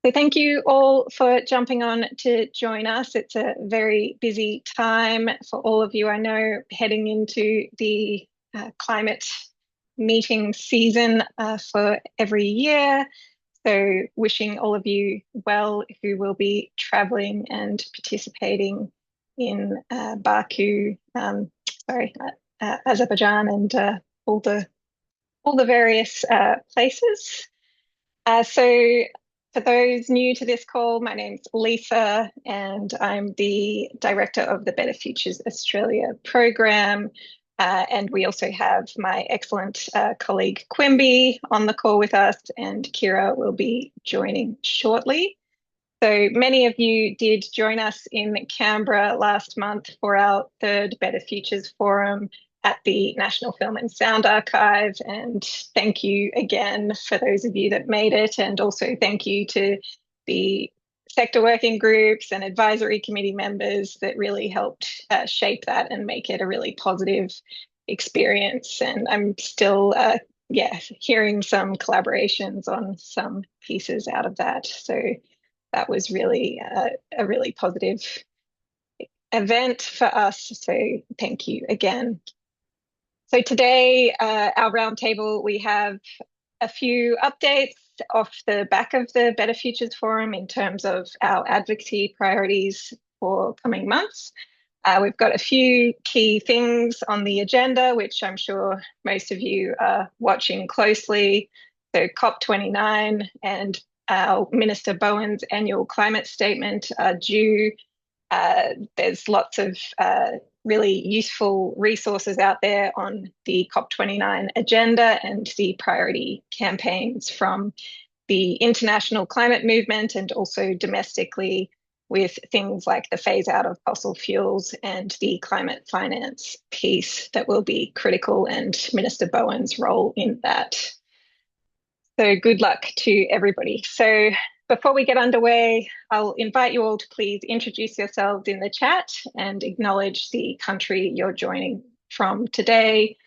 So thank you all for jumping on to join us. It's a very busy time for all of you. I know heading into the climate meeting season for every year. So wishing all of you well who will be traveling and participating in Baku, Azerbaijan, and all the various places. So for those new to this call, my name's Lisa, and I'm the director of the Better Futures Australia program. And we also have my excellent colleague Quimby on the call with us, and Kira will be joining shortly. So many of you did join us in Canberra last month for our third Better Futures Forum at the National Film and Sound Archive. And thank you again for those of you that made it. And also thank you to the sector working groups and advisory committee members that really helped shape that and make it a really positive experience. And I'm still hearing some collaborations on some pieces out of that. So that was really a really positive event for us. So thank you again. So today, our roundtable, we have a few updates off the back of the Better Futures Forum in terms of our advocacy priorities for coming months. We've got a few key things on the agenda, which I'm sure most of you are watching closely. So COP29 and our Minister Bowen's annual climate statement are due. There's lots of really useful resources out there on the COP29 agenda and the priority campaigns from the international climate movement and also domestically with things like the phase out of fossil fuels and the climate finance piece that will be critical, and Minister Bowen's role in that. So good luck to everybody. So before we get underway, I'll invite you all to please introduce yourselves in the chat and acknowledge the country you're joining from today.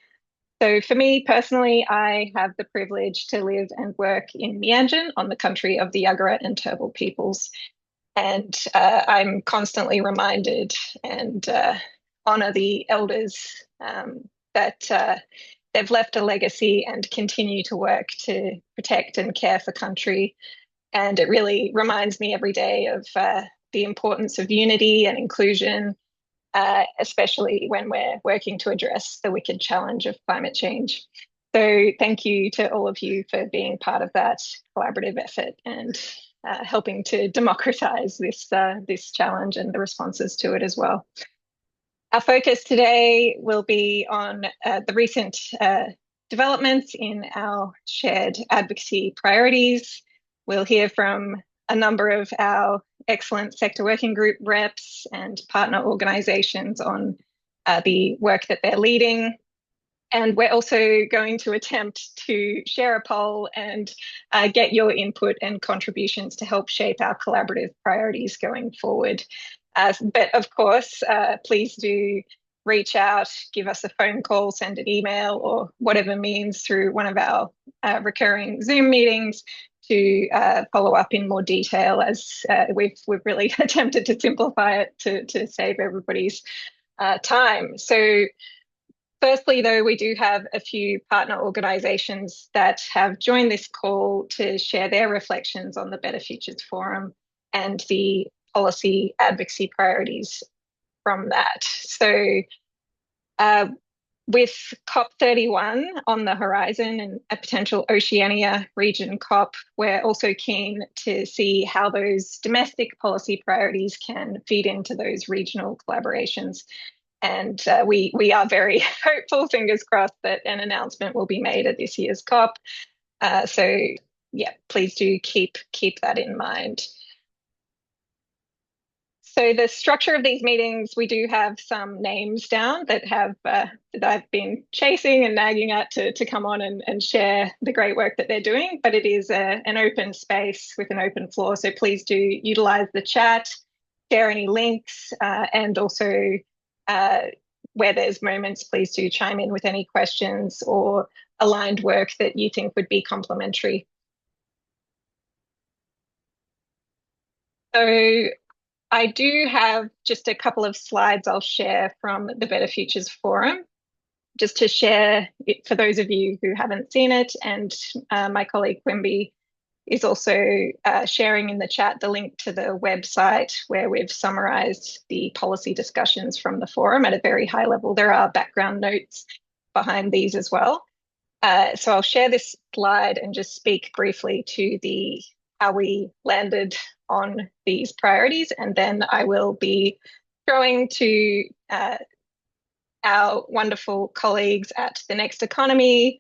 So for me personally, I have the privilege to live and work in Mianjin on the country of the Yagara and Turrbal peoples. And I'm constantly reminded and honour the elders that they've left a legacy and continue to work to protect and care for country. And it really reminds me every day of the importance of unity and inclusion, especially when we're working to address the wicked challenge of climate change. So thank you to all of you for being part of that collaborative effort and helping to democratise this challenge and the responses to it as well. Our focus today will be on the recent developments in our shared advocacy priorities. We'll hear from a number of our excellent sector working group reps and partner organisations on the work that they're leading. And we're also going to attempt to share a poll and get your input and contributions to help shape our collaborative priorities going forward. But of course, please do reach out, give us a phone call, send an email, or whatever means through one of our recurring Zoom meetings to follow up in more detail, as we've really attempted to simplify it to save everybody's time. So firstly, though, we do have a few partner organisations that have joined this call to share their reflections on the Better Futures Forum and the policy advocacy priorities from that. So with COP31 on the horizon and a potential Oceania region COP, we're also keen to see how those domestic policy priorities can feed into those regional collaborations. And we are very hopeful, fingers crossed, that an announcement will be made at this year's COP. So yeah, please do keep that in mind. So the structure of these meetings, we do have some names down that have that I've been chasing and nagging at to come on and share the great work that they're doing. But it is an open space with an open floor. So please do utilise the chat, share any links, and also where there's moments, please do chime in with any questions or aligned work that you think would be complementary. So I do have just a couple of slides I'll share from the Better Futures Forum, just to share it for those of you who haven't seen it. And my colleague Quimby is also sharing in the chat the link to the website where we've summarized the policy discussions from the forum at a very high level. There are background notes behind these as well. So I'll share this slide and just speak briefly to the how we landed on these priorities, and then I will be throwing to our wonderful colleagues at the Next Economy,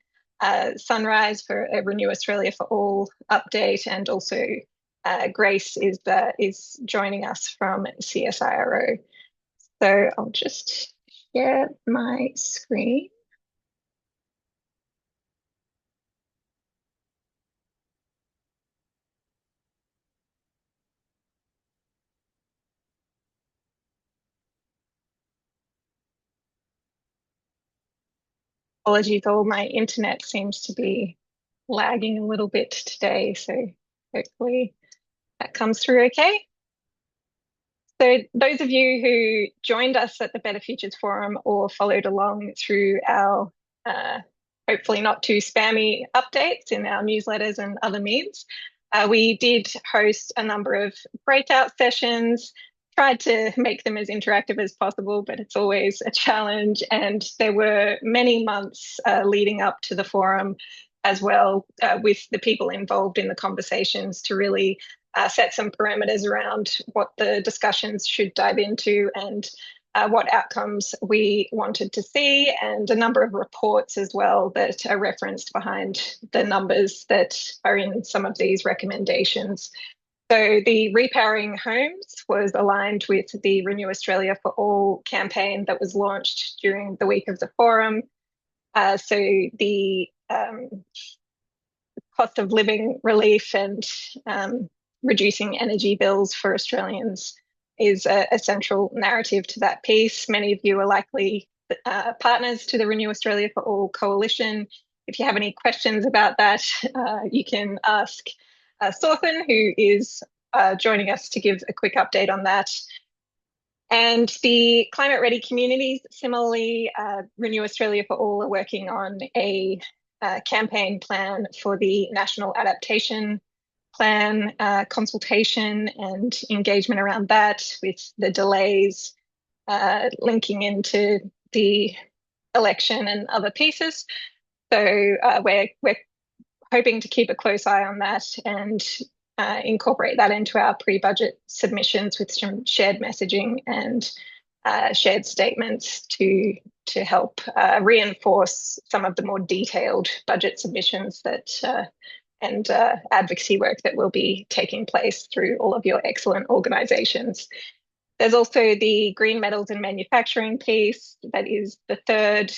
Sunrise for a Renew Australia for All update, and also Grace is joining us from CSIRO. So I'll just share my screen. Apologies, all my internet seems to be lagging a little bit today, so hopefully that comes through okay. So those of you who joined us at the Better Futures Forum or followed along through our hopefully not too spammy updates in our newsletters and other means, we did host a number of breakout sessions, tried to make them as interactive as possible, but it's always a challenge. And there were many months leading up to the forum as well, with the people involved in the conversations to really set some parameters around what the discussions should dive into and what outcomes we wanted to see, and a number of reports as well that are referenced behind the numbers that are in some of these recommendations. So the Repowering Homes was aligned with the Renew Australia for All campaign that was launched during the week of the forum. So the cost of living relief and reducing energy bills for Australians is a central narrative to that piece. Many of you are likely partners to the Renew Australia for All coalition. If you have any questions about that, you can ask Sorthan, who is joining us to give a quick update on that. And the climate ready communities, similarly, Renew Australia for All are working on a campaign plan for the National Adaptation Plan consultation and engagement around that, with the delays linking into the election and other pieces. So we're hoping to keep a close eye on that and incorporate that into our pre-budget submissions with some shared messaging and shared statements to help reinforce some of the more detailed budget submissions that and advocacy work that will be taking place through all of your excellent organisations. There's also the green metals and manufacturing piece that is the third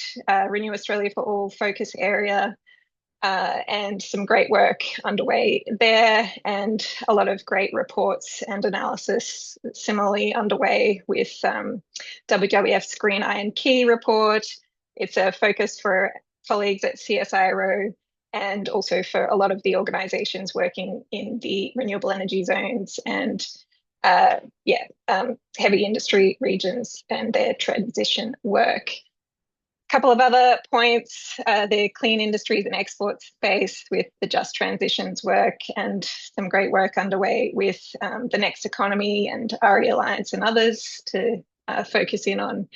Renew Australia for All focus area, and some great work underway there, and a lot of great reports and analysis similarly underway with WWF's Green Iron Key report. It's a focus for colleagues at CSIRO and also for a lot of the organisations working in the renewable energy zones and heavy industry regions and their transition work. A couple of other points, the clean industries and exports space with the just transitions work, and some great work underway with the Next Economy and RE Alliance and others to focus in on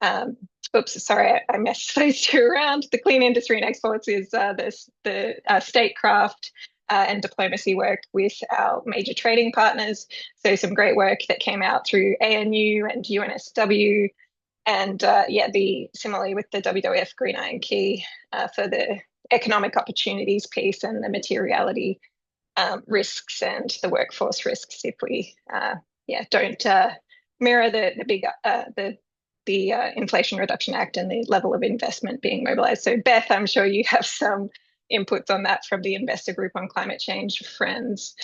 I messed those two around. The clean industry and exports is the statecraft and diplomacy work with our major trading partners. So some great work that came out through ANU and UNSW, and similarly with the WWF Green Iron Key for the economic opportunities piece and the materiality risks and the workforce risks if we don't mirror the Inflation Reduction Act and the level of investment being mobilised. So Beth, I'm sure you have some inputs on that from the investor group on climate change, Friends.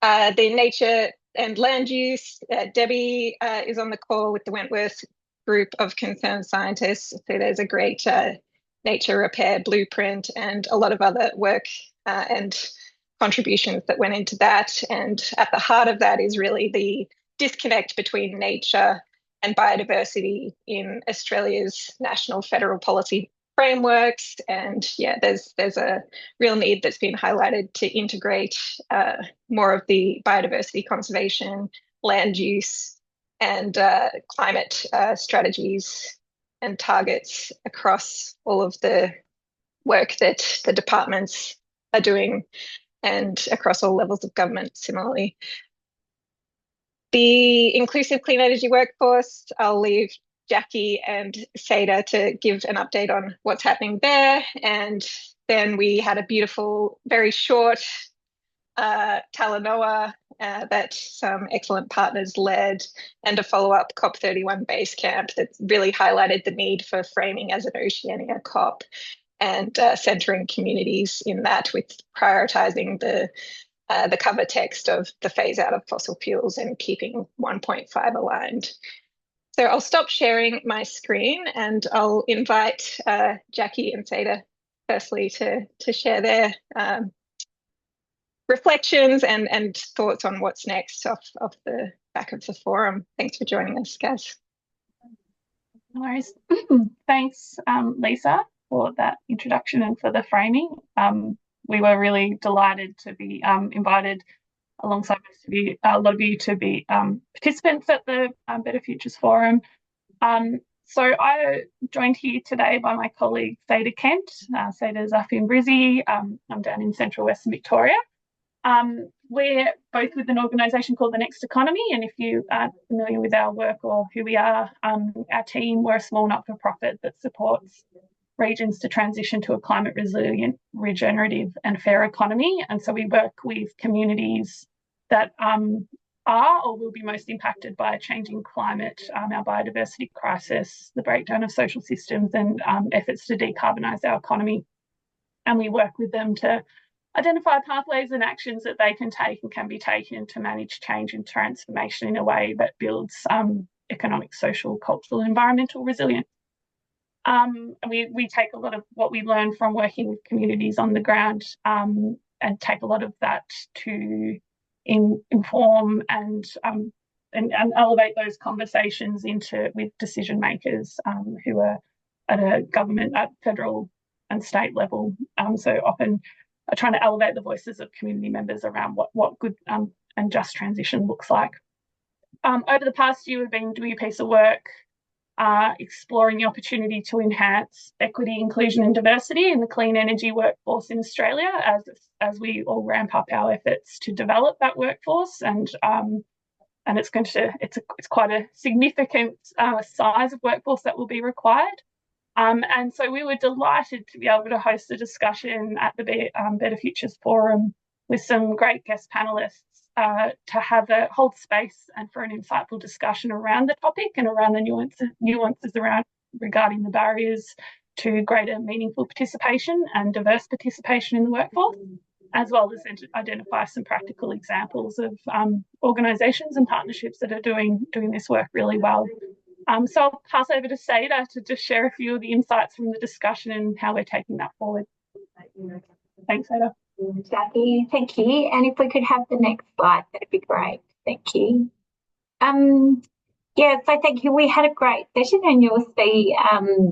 The nature and land use, Debbie is on the call with the Wentworth group of concerned scientists. So there's a great nature repair blueprint and a lot of other work and contributions that went into that. And at the heart of that is really the disconnect between nature and biodiversity in Australia's national federal policy frameworks. And yeah, there's a real need that's been highlighted to integrate more of the biodiversity conservation, land use, and climate strategies and targets across all of the work that the departments are doing and across all levels of government similarly. The inclusive clean energy workforce, I'll leave Jackie and Seda to give an update on what's happening there. And then we had a beautiful, very short Talanoa that some excellent partners led, and a follow-up COP31 base camp that really highlighted the need for framing as an Oceania COP and centering communities in that, with prioritising the cover text of the phase out of fossil fuels and keeping 1.5 aligned. So I'll stop sharing my screen and I'll invite Jackie and Seda firstly to share their reflections and thoughts on what's next off the back of the forum. Thanks for joining us, guys. No worries. Thanks, Lisa, for that introduction and for the framing. We were really delighted to be invited alongside a lot of you to be participants at the Better Futures Forum. So I joined here today by my colleague Seda Kent. Seda's up in Brizzy. I'm down in central Western Victoria. We're both with an organisation called The Next Economy, and if you aren't familiar with our work or who we are, our team, we're a small not-for-profit that supports regions to transition to a climate resilient, regenerative and fair economy. And so we work with communities that are or will be most impacted by a changing climate, our biodiversity crisis, the breakdown of social systems, and efforts to decarbonise our economy. And we work with them to identify pathways and actions that they can take and can be taken to manage change and transformation in a way that builds economic, social, cultural, and environmental resilience. And we take a lot of what we learn from working with communities on the ground and take a lot of that to inform and elevate those conversations with decision makers who are at a government, at federal and state level. So often trying to elevate the voices of community members around what good and just transition looks like. Over the past year, we've been doing a piece of work exploring the opportunity to enhance equity, inclusion and diversity in the clean energy workforce in Australia as we all ramp up our efforts to develop that workforce. And it's quite a significant size of workforce that will be required. And so we were delighted to be able to host a discussion at the Better Futures Forum with some great guest panelists to hold space and for an insightful discussion around the topic and around the nuances regarding the barriers to greater meaningful participation and diverse participation in the workforce, as well as identify some practical examples of organisations and partnerships that are doing this work really well. So I'll pass over to Seda to just share a few of the insights from the discussion and how we're taking that forward. Thanks, Seda. Jackie, thank you. And if we could have the next slide, that'd be great. Thank you. Yeah, so thank you. We had a great session, and you'll see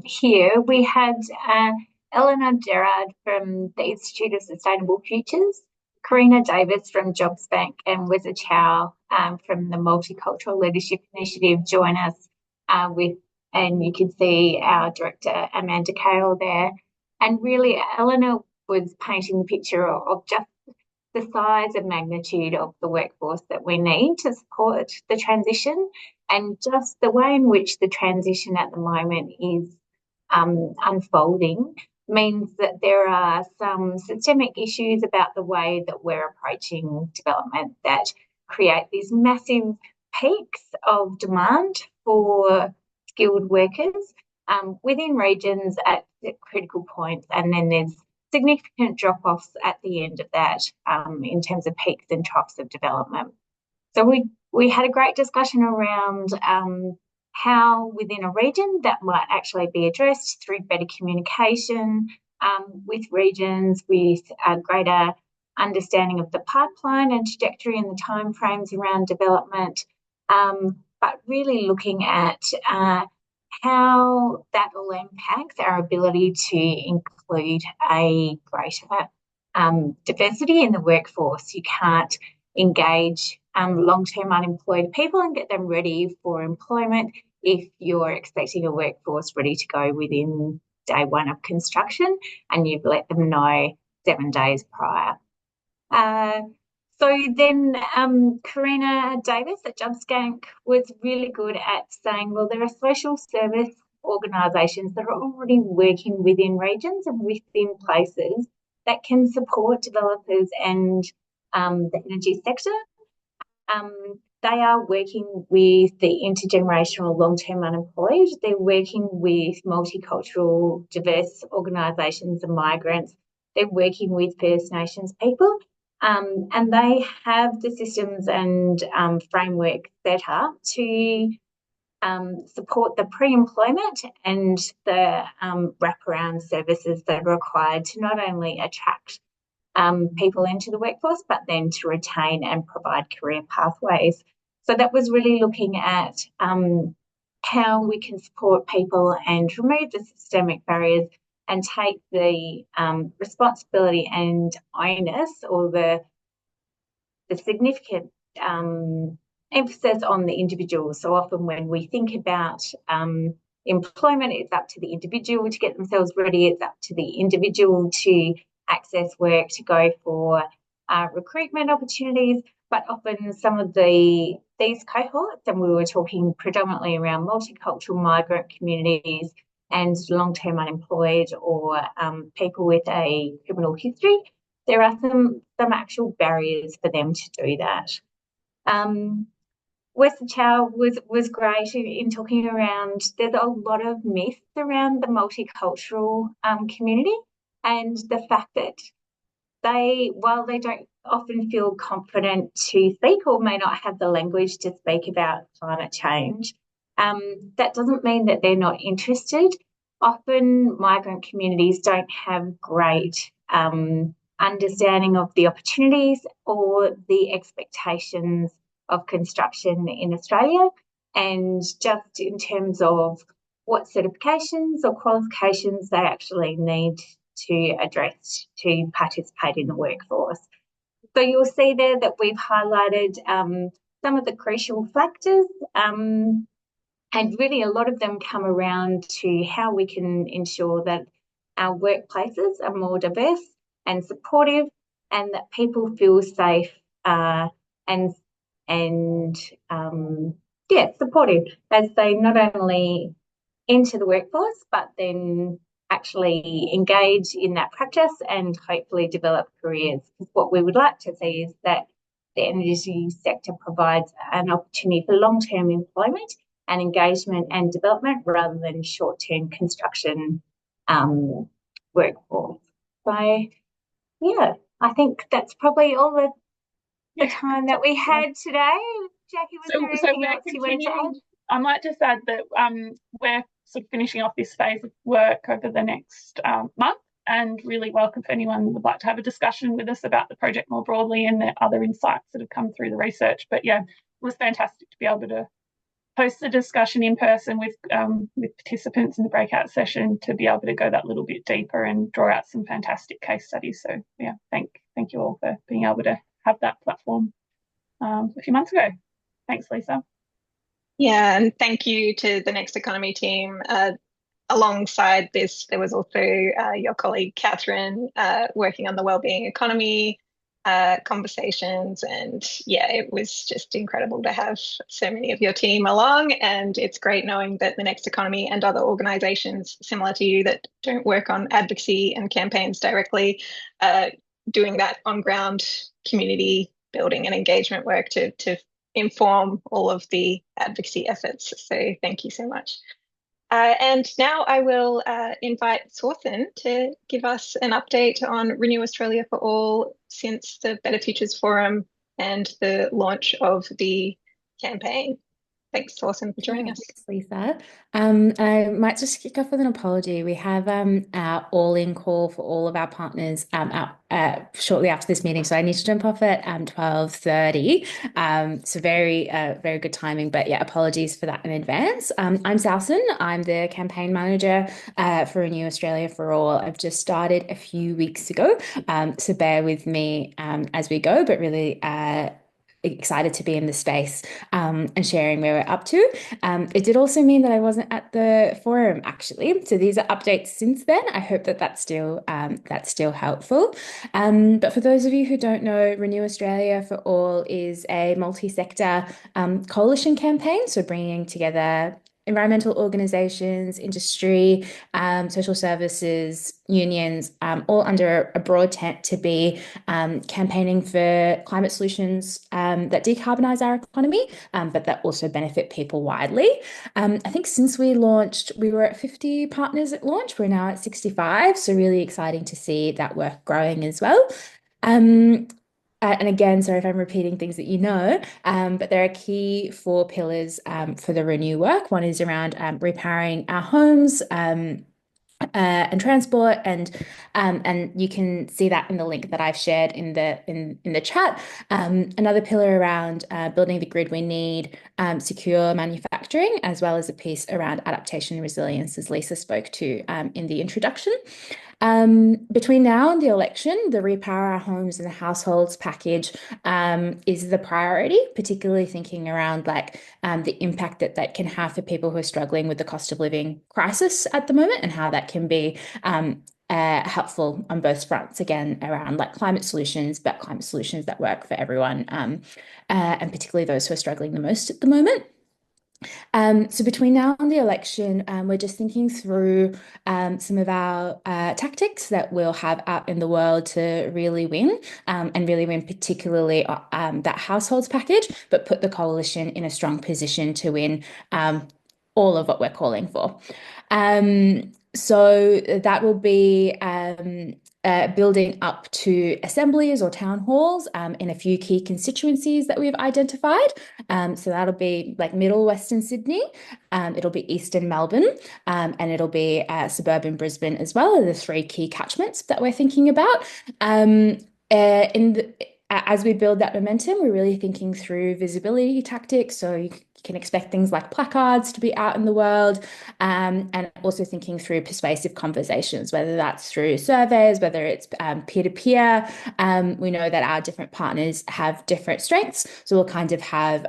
here we had Eleanor Gerard from the Institute of Sustainable Futures, Karina Davis from Jobs Bank, and Weza Chow from the Multicultural Leadership Initiative join us and you can see our director Amanda Cale there. And really, Eleanor was painting the picture of just the size and magnitude of the workforce that we need to support the transition, and just the way in which the transition at the moment is unfolding means that there are some systemic issues about the way that we're approaching development that create these massive peaks of demand for skilled workers within regions at critical points, and then there's significant drop-offs at the end of that in terms of peaks and troughs of development. So we had a great discussion around how within a region that might actually be addressed through better communication with regions, with a greater understanding of the pipeline and trajectory and the timeframes around development, but really looking at how that will impact our ability to include a greater diversity in the workforce. You can't engage long-term unemployed people and get them ready for employment if you're expecting a workforce ready to go within day one of construction and you've let them know 7 days prior. So then Karina Davis at JobSkank was really good at saying, well, there are social service organisations that are already working within regions and within places that can support developers and the energy sector. They are working with the intergenerational long-term unemployed. They're working with multicultural, diverse organisations and migrants. They're working with First Nations people. And they have the systems and framework set up to support the pre-employment and the wraparound services that are required to not only attract people into the workforce, but then to retain and provide career pathways. So that was really looking at how we can support people and remove the systemic barriers and take the responsibility and onus or the significant emphasis on the individual. So often when we think about employment, it's up to the individual to get themselves ready. It's up to the individual to access work, to go for recruitment opportunities. But often some of these cohorts, and we were talking predominantly around multicultural migrant communities and long-term unemployed or people with a criminal history, there are some actual barriers for them to do that. Western Chow was great in talking around, there's a lot of myths around the multicultural community and the fact that while they don't often feel confident to speak or may not have the language to speak about climate change, that doesn't mean that they're not interested. Often migrant communities don't have great understanding of the opportunities or the expectations of construction in Australia, and just in terms of what certifications or qualifications they actually need to address to participate in the workforce. So you'll see there that we've highlighted some of the crucial factors, and really a lot of them come around to how we can ensure that our workplaces are more diverse and supportive, and that people feel safe and supportive as they not only enter the workforce, but then actually engage in that practice and hopefully develop careers. Because what we would like to see is that the energy sector provides an opportunity for long-term employment and engagement and development rather than short-term construction workforce. So, yeah, I think that's probably all the time that we had today. Jackie, was there anything else you wanted to add? I might just add that we're sort of finishing off this phase of work over the next month, and really welcome if anyone would like to have a discussion with us about the project more broadly and the other insights that have come through the research. But yeah, it was fantastic to be able to host the discussion in person with participants in the breakout session, to be able to go that little bit deeper and draw out some fantastic case studies. So yeah, thank you all for being able to have that platform a few months ago. Thanks, Lisa. Yeah, and thank you to the Next Economy team. Alongside this, there was also your colleague Catherine working on the wellbeing economy conversations, and yeah, it was just incredible to have so many of your team along. And it's great knowing that the Next Economy and other organisations similar to you that don't work on advocacy and campaigns directly, doing that on ground community building and engagement work to inform all of the advocacy efforts. So thank you so much. And now I will invite Swarthen to give us an update on Renew Australia for All since the Better Futures Forum and the launch of the campaign. Thanks, Lawson, for joining us. Thanks, Lisa. I might just kick off with an apology. We have our all-in call for all of our partners out shortly after this meeting, so I need to jump off at 12:30. So very good timing, but yeah, apologies for that in advance. I'm Salson. I'm the campaign manager for Renew Australia for All. I've just started a few weeks ago, so bear with me as we go, but really excited to be in the space and sharing where we're up to. It did also mean that I wasn't at the forum actually. So these are updates since then. I hope that that's still helpful. But for those of you who don't know, Renew Australia for All is a multi-sector coalition campaign. So bringing together environmental organisations, industry, social services, unions, all under a broad tent to be campaigning for climate solutions that decarbonise our economy, but that also benefit people widely. I think since we launched, we were at 50 partners at launch. We're now at 65, so really exciting to see that work growing as well. And again, sorry if I'm repeating things that you know, but there are key 4 pillars for the Renew work. One is around repowering our homes and transport, and you can see that in the link that I've shared in the chat. Another pillar around building the grid we need, secure manufacturing, as well as a piece around adaptation and resilience, as Lisa spoke to in the introduction. Between now and the election, the Repower Our Homes and the Households package is the priority, particularly thinking around the impact that can have for people who are struggling with the cost of living crisis at the moment, and how that can be helpful on both fronts, again, around climate solutions, but climate solutions that work for everyone, and particularly those who are struggling the most at the moment. So between now and the election, we're just thinking through some of our tactics that we'll have out in the world to really win, and really win particularly that households package, but put the coalition in a strong position to win all of what we're calling for. So that will be building up to assemblies or town halls in a few key constituencies that we've identified. So that'll be middle Western Sydney, it'll be eastern Melbourne, and it'll be suburban Brisbane as well, are the 3 key catchments that we're thinking about. As we build that momentum, we're really thinking through visibility tactics. So you can expect things like placards to be out in the world, and also thinking through persuasive conversations, whether that's through surveys, whether it's peer-to-peer. We know that our different partners have different strengths, so we'll kind of have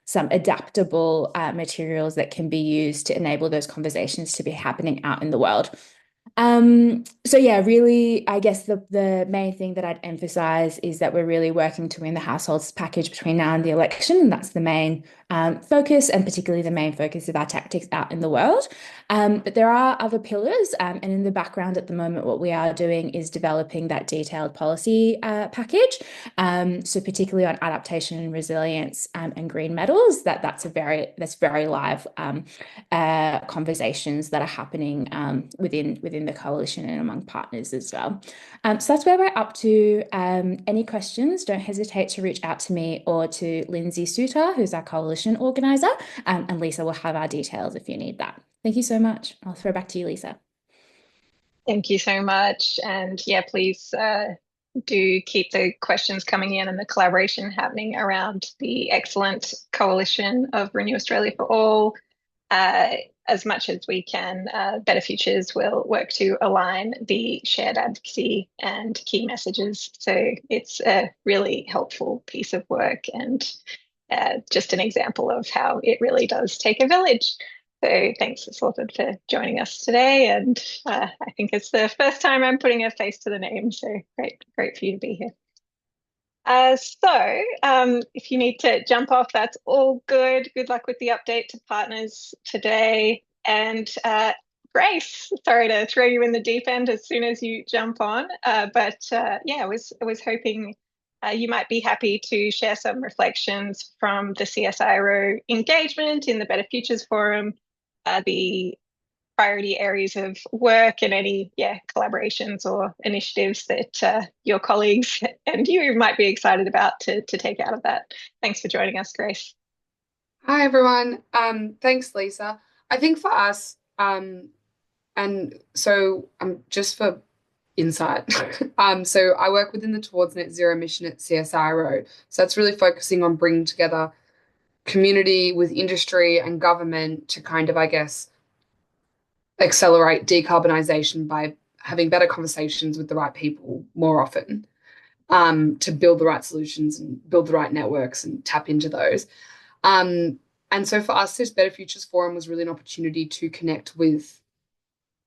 some adaptable materials that can be used to enable those conversations to be happening out in the world. So yeah, really, I guess the main thing that I'd emphasize is that we're really working to win the households package between now and the election, and that's the main focus, and particularly the main focus of our tactics out in the world. But there are other pillars, and in the background at the moment, what we are doing is developing that detailed policy package. So particularly on adaptation and resilience and green metals, that's very live conversations that are happening within the coalition and among partners as well. So that's where we're up to. Any questions, don't hesitate to reach out to me or to Lindsay Suter, who's our coalition organizer, and Lisa will have our details if you need that. Thank you so much. I'll throw back to you, Lisa. Thank you so much. And yeah, please do keep the questions coming in and the collaboration happening around the excellent coalition of Renew Australia for All. As much as we can, Better Futures will work to align the shared advocacy and key messages. So it's a really helpful piece of work, and just an example of how it really does take a village. So thanks, Slaughter, for joining us today. And I think it's the first time I'm putting a face to the name. So great for you to be here. If you need to jump off, that's all good. Good luck with the update to partners today. And Grace, sorry to throw you in the deep end as soon as you jump on, but I was hoping you might be happy to share some reflections from the CSIRO engagement in the Better Futures Forum, the priority areas of work, and any collaborations or initiatives that your colleagues and you might be excited about to take out of that. Thanks for joining us, Grace. Hi everyone. Thanks, Lisa. I think for us, and so just for insight, so I work within the Towards Net Zero mission at CSIRO. So that's really focusing on bringing together community with industry and government to kind of, I guess, accelerate decarbonisation by having better conversations with the right people more often, to build the right solutions and build the right networks and tap into those. Um, and so for us, this Better Futures Forum was really an opportunity to connect with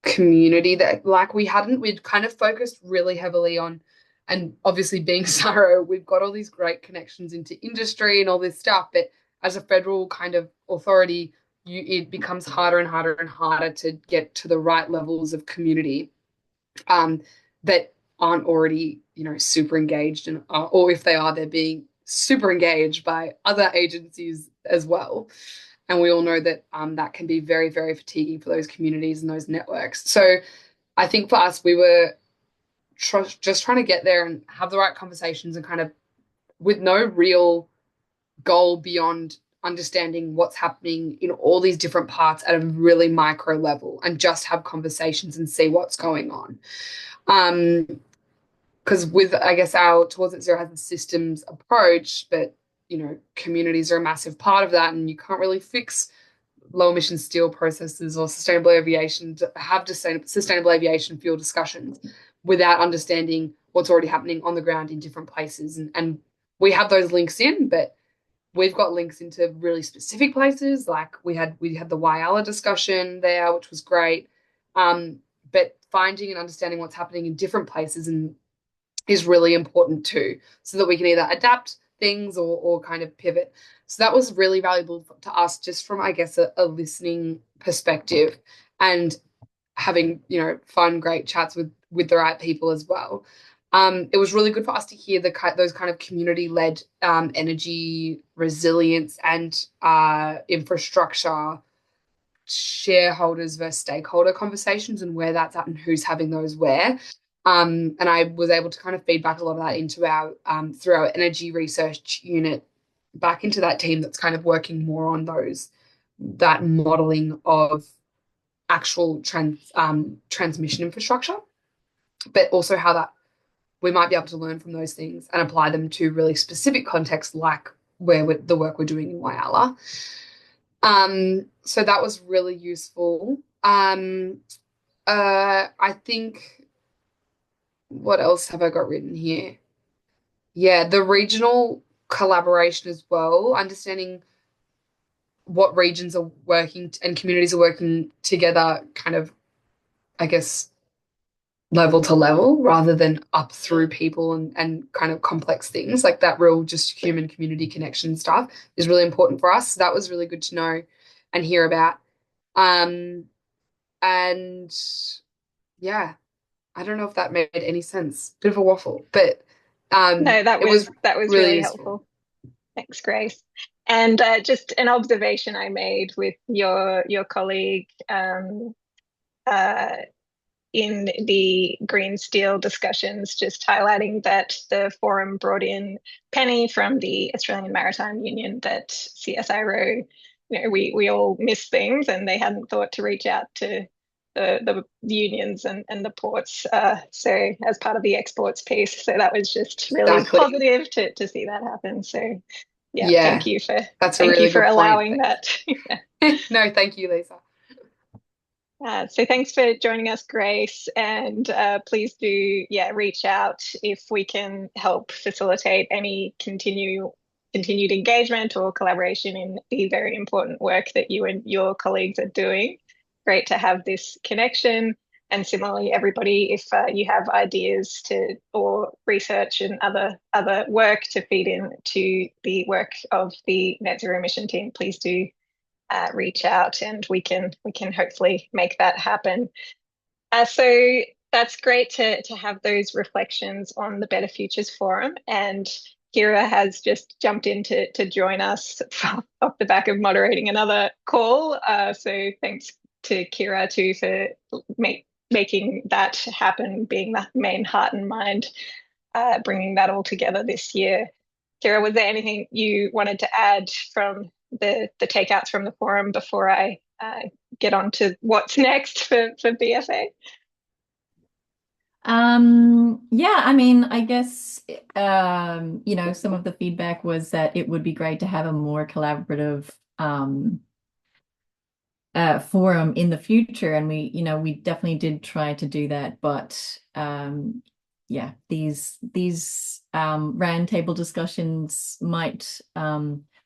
community that like we'd kind of focused really heavily on, and obviously being Saro, we've got all these great connections into industry and all this stuff, but as a federal kind of authority, it becomes harder and harder and harder to get to the right levels of community um, that aren't already, super engaged, and or if they are, they're being super engaged by other agencies as well. And we all know that that can be very, very fatiguing for those communities and those networks. So I think for us, we were just trying to get there and have the right conversations and kind of with no real goal beyond understanding what's happening in all these different parts at a really micro level and just have conversations and see what's going on. Because with, I guess, our Towards Net Zero has a systems approach, but communities are a massive part of that, and you can't really fix low emission steel processes or sustainable aviation to have sustainable aviation fuel discussions without understanding what's already happening on the ground in different places. And we have those links in, but we've got links into really specific places. Like we had the Whyalla discussion there, which was great. But finding and understanding what's happening in different places and is really important too, so that we can either adapt things or kind of pivot. So that was really valuable to us, just from, I guess, a listening perspective, and having, fun, great chats with the right people as well. It was really good for us to hear those kind of community-led energy resilience and infrastructure shareholders versus stakeholder conversations, and where that's at and who's having those where. And I was able to kind of feed back a lot of that into our through our energy research unit back into that team that's kind of working more on that modeling of actual transmission infrastructure, but also how that we might be able to learn from those things and apply them to really specific contexts, like the work we're doing in Whyalla. So that was really useful. I think, what else have I got written here? Yeah, the regional collaboration as well, understanding what regions are working and communities are working together, kind of, I guess, level to level rather than up through people and kind of complex things like that. Real just human community connection stuff is really important for us. So that was really good to know and hear about. And yeah, I don't know if that made any sense. Bit of a waffle, but No, that it was was really really useful. helpful. Thanks, Grace. And just an observation I made with your colleague uh, in the green steel discussions, just highlighting that the forum brought in Penny from the Australian Maritime Union, that CSIRO, we all miss things, and they hadn't thought to reach out to the unions and the ports. So as part of the exports piece, so that was just really Exactly. positive to see that happen. So yeah, Yeah, thank you for that's a really good allowing point. that. No, thank you, Lisa. So thanks for joining us, Grace, and please do, reach out if we can help facilitate any continued engagement or collaboration in the very important work that you and your colleagues are doing. Great to have this connection. And similarly, everybody, if you have ideas or research and other work to feed into the work of the Net Zero Mission team, please do reach out, and we can hopefully make that happen. So that's great to have those reflections on the Better Futures Forum. And Kira has just jumped in to join us off the back of moderating another call. So thanks to Kira too for making that happen, being the main heart and mind, bringing that all together this year. Kira, was there anything you wanted to add from the takeouts from the forum before I get on to what's next for BFA? Yeah, I mean, I guess some of the feedback was that it would be great to have a more collaborative forum in the future, and we definitely did try to do that, but yeah, these roundtable discussions might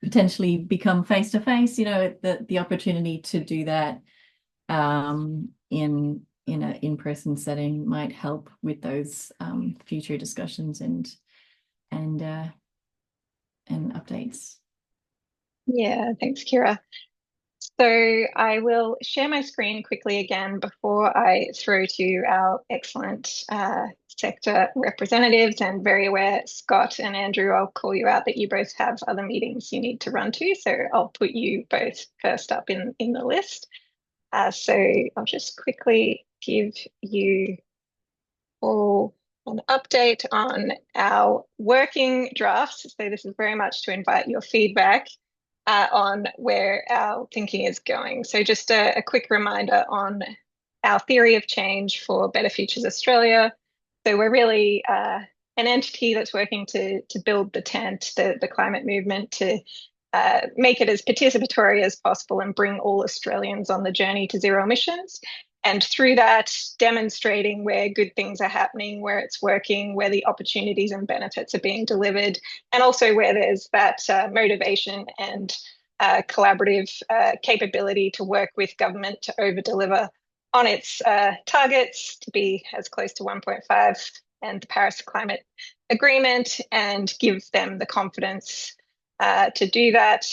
potentially become face to face. The opportunity to do that in an in-person setting might help with those future discussions and updates. Yeah, thanks, Kira. So I will share my screen quickly again before I throw to our excellent sector representatives, and very aware, Scott and Andrew, I'll call you out that you both have other meetings you need to run to. So I'll put you both first up in the list. So I'll just quickly give you all an update on our working drafts. So this is very much to invite your feedback on where our thinking is going. So just a quick reminder on our theory of change for Better Futures Australia. So we're really an entity that's working to build the tent, the climate movement, to make it as participatory as possible and bring all Australians on the journey to zero emissions. And through that, demonstrating where good things are happening, where it's working, where the opportunities and benefits are being delivered, and also where there's that motivation and collaborative capability to work with government to over-deliver on its targets to be as close to 1.5 and the Paris Climate Agreement, and give them the confidence to do that,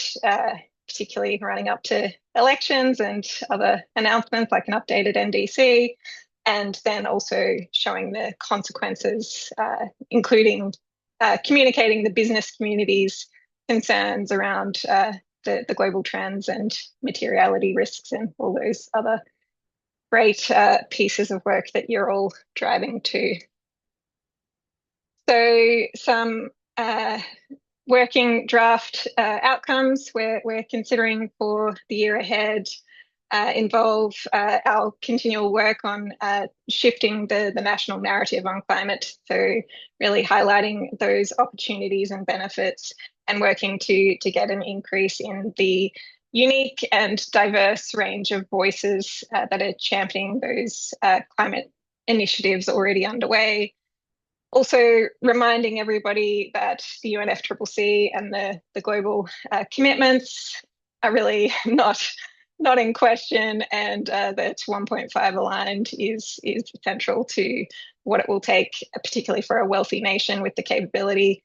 particularly running up to elections and other announcements like an updated NDC, and then also showing the consequences, including communicating the business community's concerns around the global trends and materiality risks and all those other great pieces of work that you're all driving to. So some working draft outcomes we're considering for the year ahead involve our continual work on shifting the national narrative on climate. So really highlighting those opportunities and benefits, and working to get an increase in the unique and diverse range of voices that are championing those climate initiatives already underway. Also reminding everybody that the UNFCCC and the global commitments are really not in question, and that 1.5 aligned is central to what it will take, particularly for a wealthy nation with the capability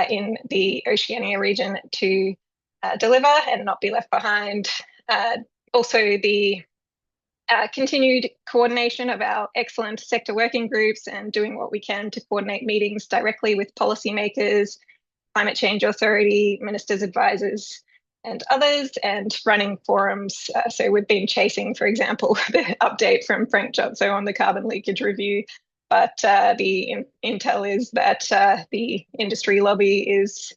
in the Oceania region to deliver and not be left behind. Also the continued coordination of our excellent sector working groups and doing what we can to coordinate meetings directly with policymakers, climate change authority, ministers, advisors, and others, and running forums. So we've been chasing, for example, the update from Frank Jotzo on the carbon leakage review, but the intel is that the industry lobby is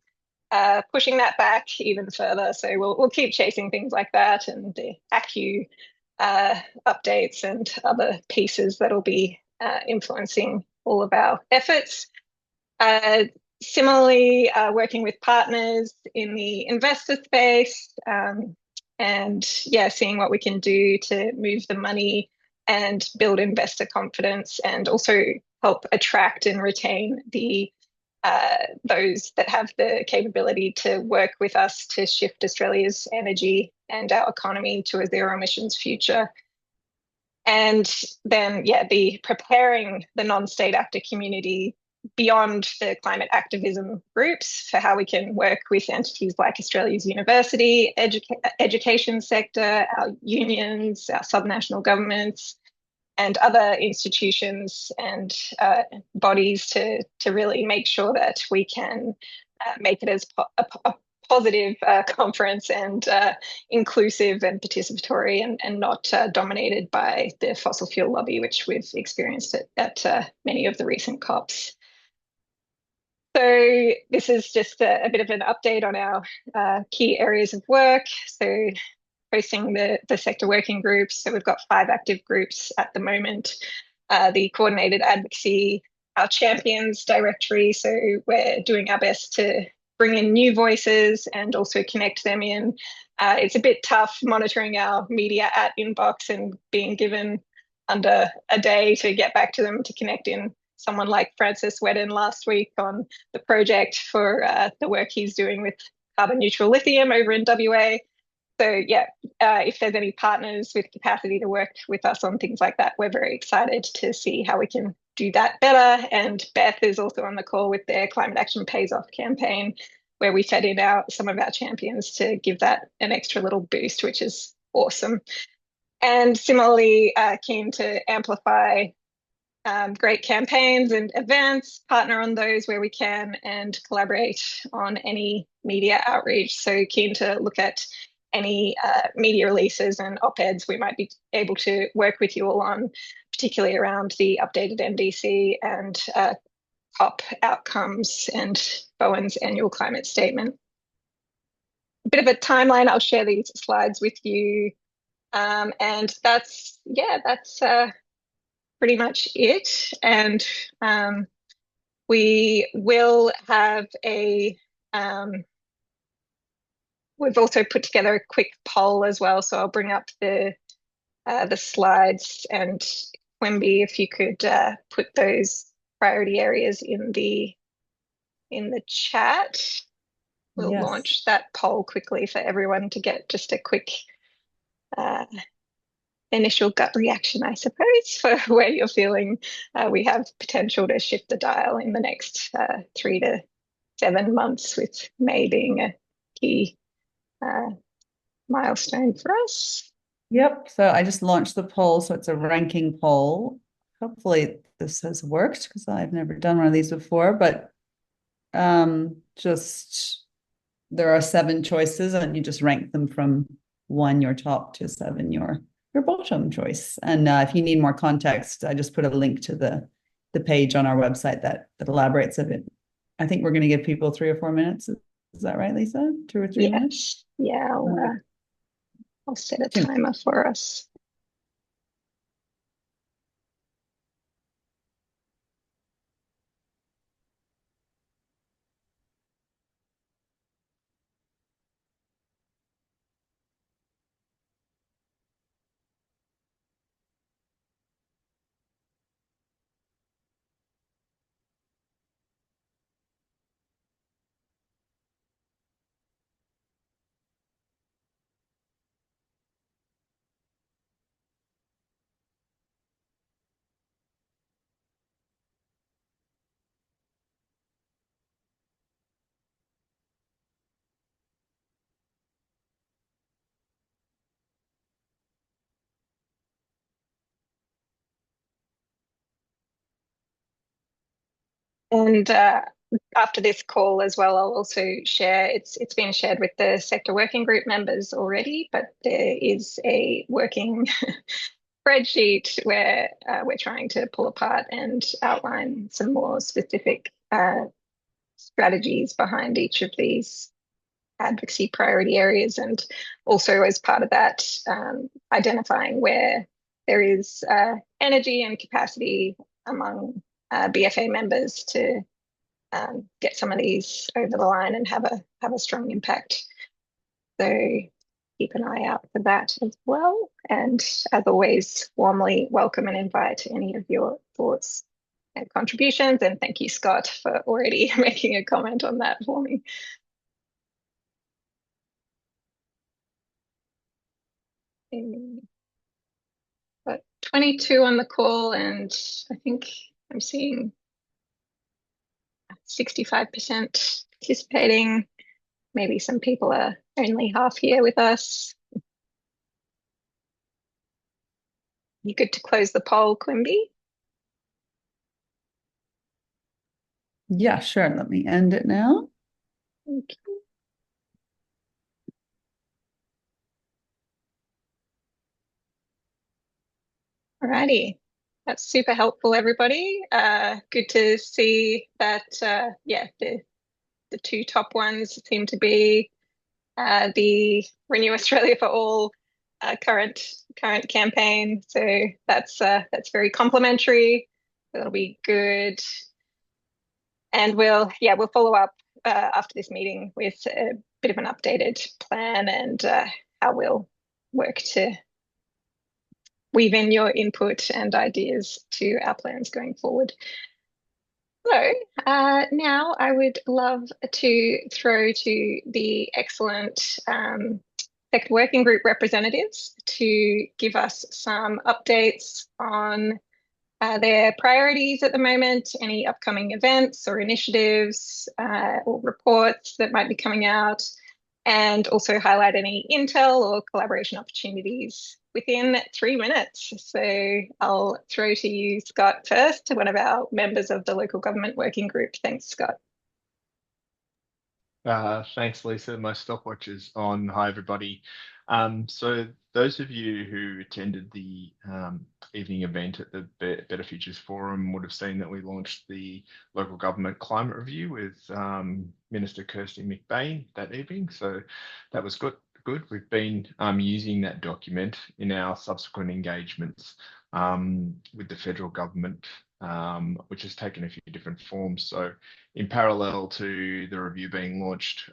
pushing that back even further. So we'll keep chasing things like that, and the ACU updates and other pieces that'll be influencing all of our efforts. Similarly, working with partners in the investor space, and seeing what we can do to move the money and build investor confidence, and also help attract and retain those that have the capability to work with us to shift Australia's energy and our economy to a zero emissions future. And then, the preparing the non-state actor community beyond the climate activism groups for how we can work with entities like Australia's university, education sector, our unions, our subnational governments, and other institutions and bodies to really make sure that we can make it as a positive conference and inclusive and participatory, and not dominated by the fossil fuel lobby, which we've experienced at many of the recent COPs. So this is just a bit of an update on our key areas of work. So hosting the sector working groups. So we've got 5 active groups at the moment. The coordinated advocacy, our champions directory. So we're doing our best to bring in new voices and also connect them in. It's a bit tough monitoring our media at inbox and being given under a day to get back to them to connect in. Someone like Francis Wedden last week on the project for the work he's doing with carbon neutral lithium over in WA. So yeah, if there's any partners with capacity to work with us on things like that, we're very excited to see how we can do that better. And Beth is also on the call with their Climate Action Pays Off campaign, where we fed in some of our champions to give that an extra little boost, which is awesome. And similarly, keen to amplify great campaigns and events, partner on those where we can, and collaborate on any media outreach. So keen to look at any media releases and op-eds we might be able to work with you all on, particularly around the updated NDC and COP outcomes and Bowen's annual climate statement. A bit of a timeline, I'll share these slides with you. And that's pretty much it. And we will have we've also put together a quick poll as well. So I'll bring up the slides, and Quimby, if you could put those priority areas in the chat. We'll launch that poll quickly for everyone to get just a quick initial gut reaction, I suppose, for where you're feeling we have potential to shift the dial in the next 3 to 7 months, with May being a key milestone for us. Yep. So I just launched the poll. So it's a ranking poll. Hopefully this has worked, because I've never done one of these before, but just there are 7 choices, and you just rank them from 1, your top, to 7, your bottom choice. And if you need more context, I just put a link to the page on our website that elaborates a bit. I think we're going to give people 3 or 4 minutes. Is that right, Lisa? 2 or 3 minutes? Yeah, I'll set a timer for us. And after this call as well, I'll also share, it's been shared with the sector working group members already, but there is a working spreadsheet where we're trying to pull apart and outline some more specific strategies behind each of these advocacy priority areas, and also as part of that, identifying where there is energy and capacity among BFA members to get some of these over the line and have a strong impact. So keep an eye out for that as well. And as always, warmly welcome and invite any of your thoughts and contributions. And thank you, Scott, for already making a comment on that for me. But 22 on the call, and I think I'm seeing 65% participating. Maybe some people are only half here with us. You good to close the poll, Quimby? Yeah, sure. Let me end it now. Okay. Alrighty. That's super helpful, everybody. Good to see that, yeah, the two top ones seem to be the Renew Australia for All current campaign. So that's very complimentary. That'll be good. And we'll follow up after this meeting with a bit of an updated plan and how we'll work to weave in your input and ideas to our plans going forward. So now I would love to throw to the excellent sector working group representatives to give us some updates on their priorities at the moment, any upcoming events or initiatives or reports that might be coming out, and also highlight any intel or collaboration opportunities within 3 minutes. So I'll throw to you, Scott, first, one of our members of the local government working group. Thanks, Scott. Thanks, Lisa. My stopwatch is on. Hi, everybody. So those of you who attended the evening event at the Better Futures Forum would have seen that we launched the local government climate review with Minister Kirsty McBain that evening. So that was good. We've been using that document in our subsequent engagements with the federal government, which has taken a few different forms. So in parallel to the review being launched,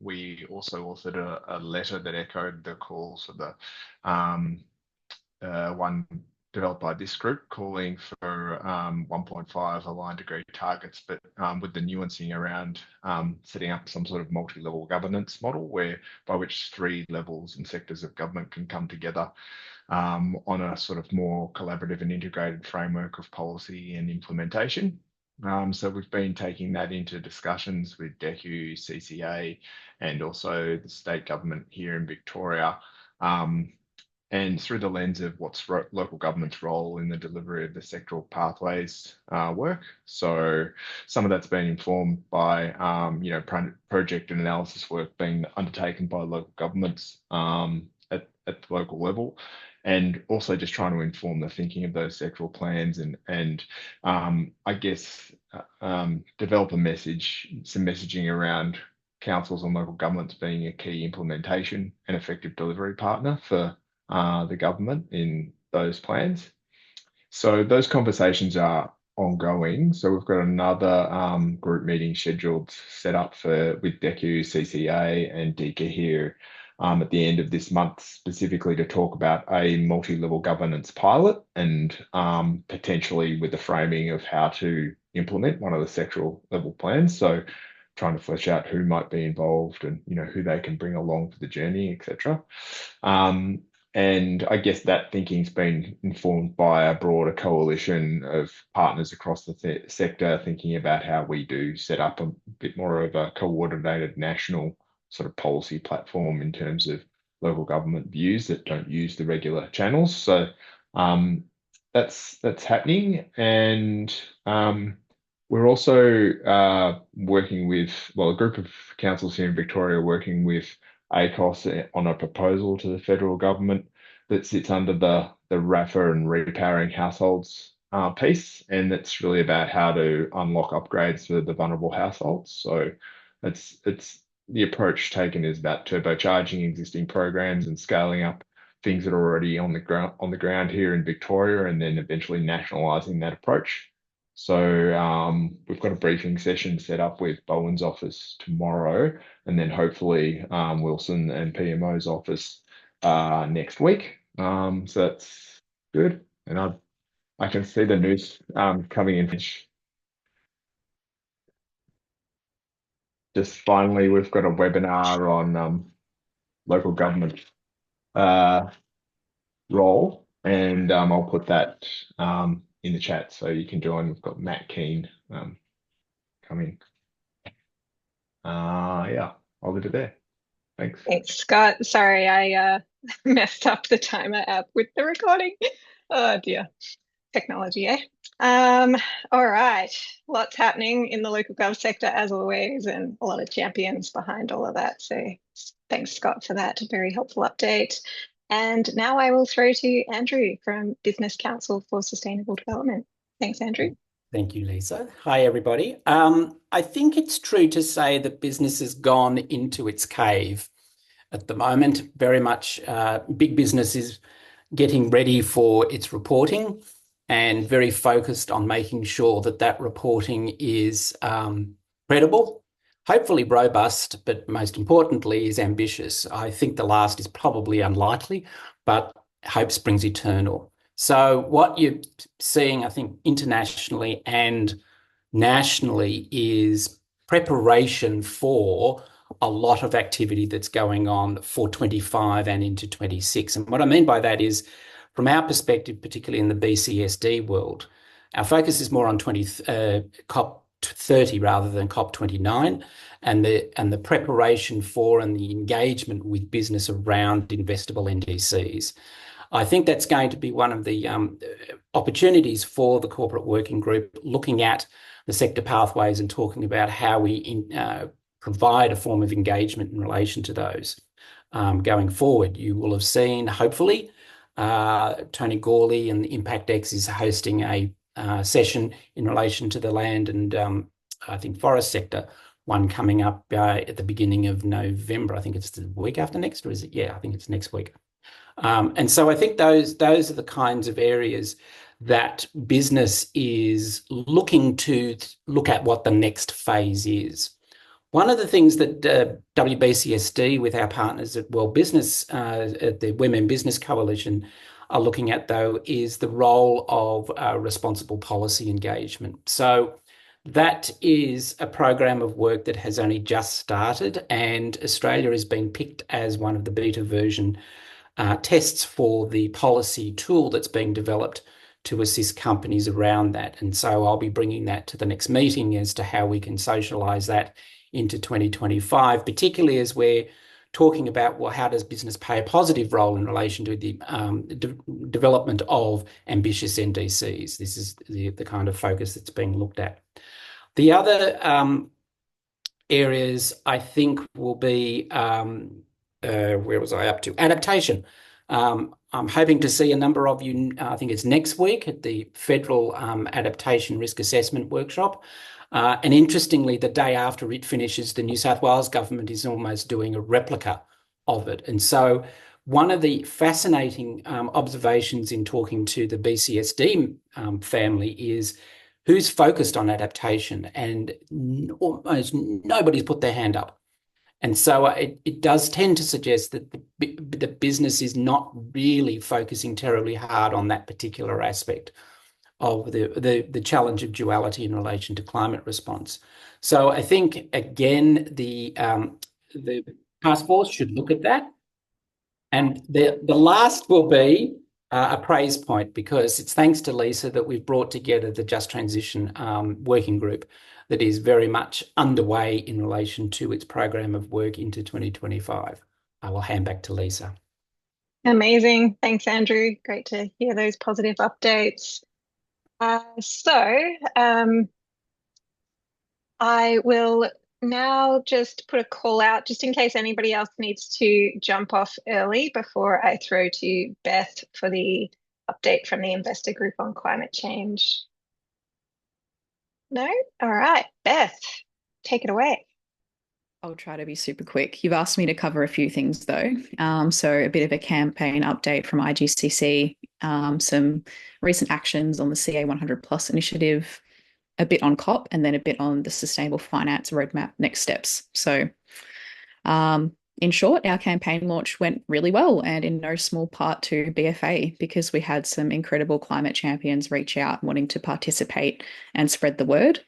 we also authored a letter that echoed the calls of the one developed by this group, calling for 1.5 aligned degree targets, but with the nuancing around setting up some sort of multi-level governance model by which 3 levels and sectors of government can come together on a sort of more collaborative and integrated framework of policy and implementation. So we've been taking that into discussions with DECU, CCA, and also the state government here in Victoria, and through the lens of what's local government's role in the delivery of the sectoral pathways work. So some of that's been informed by project and analysis work being undertaken by local governments at the local level, and also just trying to inform the thinking of those sectoral plans and I guess develop some messaging around councils and local governments being a key implementation and effective delivery partner for the government in those plans. So those conversations are ongoing. So we've got another group meeting scheduled set up with DECU, CCA and DECA here at the end of this month, specifically to talk about a multi-level governance pilot and potentially with the framing of how to implement one of the sectoral level plans. So trying to flesh out who might be involved and who they can bring along for the journey, etc. And I guess that thinking's been informed by a broader coalition of partners across the sector, thinking about how we do set up a bit more of a coordinated national sort of policy platform in terms of local government views that don't use the regular channels. So that's happening, and we're also working with, a group of councils here in Victoria working with ACOS on a proposal to the federal government that sits under the RAFA and repowering households piece, and that's really about how to unlock upgrades for the vulnerable households. So it's the approach taken is about turbocharging existing programs and scaling up things that are already on the ground here in Victoria, and then eventually nationalising that approach. So we've got a briefing session set up with Bowen's office tomorrow, and then hopefully Wilson and PMO's office next week. So that's good, and I can see the news coming in. Just finally, we've got a webinar on local government role, and I'll put that in the chat so you can join. We've got Matt Keane coming. Yeah, I'll leave it there. Thanks. Thanks, Scott. Sorry, I messed up the timer app with the recording. Oh dear, technology, eh? All right, lots happening in the local gov sector as always, and a lot of champions behind all of that. So thanks, Scott, for that very helpful update. And now I will throw to Andrew from Business Council for Sustainable Development. Thanks, Andrew. Thank you, Lisa. Hi, everybody. I think it's true to say that business has gone into its cave at the moment. Very much big business is getting ready for its reporting and very focused on making sure that that reporting is credible, hopefully robust, but most importantly is ambitious. I think the last is probably unlikely, but hope springs eternal. So what you're seeing, I think, internationally and nationally is preparation for a lot of activity that's going on for 25 and into 26. And what I mean by that is, from our perspective, particularly in the BCSD world, our focus is more on COP30 rather than COP29, and the preparation for and the engagement with business around investable NDCs. I think that's going to be one of the opportunities for the corporate working group, looking at the sector pathways and talking about how we provide a form of engagement in relation to those going forward. You will have seen, hopefully, Tony Gawley and Impact X is hosting a session in relation to the land and I think forest sector, one coming up at the beginning of November. I think it's the week after next, or is it? Yeah, I think it's next week. And so I think those are the kinds of areas that business is looking to look at what the next phase is. One of the things that WBCSD with our partners at World Business, at the Women Business Coalition, are looking at, though, is the role of responsible policy engagement. So that is a program of work that has only just started, and Australia has been picked as one of the beta version tests for the policy tool that's being developed to assist companies around that. And so I'll be bringing that to the next meeting as to how we can socialise that into 2025, particularly as we're talking about, well, how does business play a positive role in relation to the development of ambitious NDCs? This is the kind of focus that's being looked at. The other areas, I think, will be, where was I up to? Adaptation. I'm hoping to see a number of you, I think it's next week, at the Federal Adaptation Risk Assessment Workshop. And interestingly, the day after it finishes, the New South Wales government is almost doing a replica of it. And so one of the fascinating observations in talking to the BCSD family is who's focused on adaptation, and almost nobody's put their hand up. And so it does tend to suggest that the business is not really focusing terribly hard on that particular aspect of the challenge of duality in relation to climate response. So I think, again, the task force should look at that. And the last will be a praise point, because it's thanks to Lisa that we've brought together the Just Transition working group that is very much underway in relation to its program of work into 2025. I will hand back to Lisa. Amazing. Thanks, Andrew. Great to hear those positive updates. I will now just put a call out just in case anybody else needs to jump off early before I throw to Beth for the update from the investor group on climate change. No? All right, Beth, take it away. I'll try to be super quick. You've asked me to cover a few things though. So a bit of a campaign update from IGCC, some recent actions on the CA 100 Plus initiative, a bit on COP, and then a bit on the Sustainable Finance Roadmap next steps. So in short, our campaign launch went really well, and in no small part to BFA, because we had some incredible climate champions reach out wanting to participate and spread the word.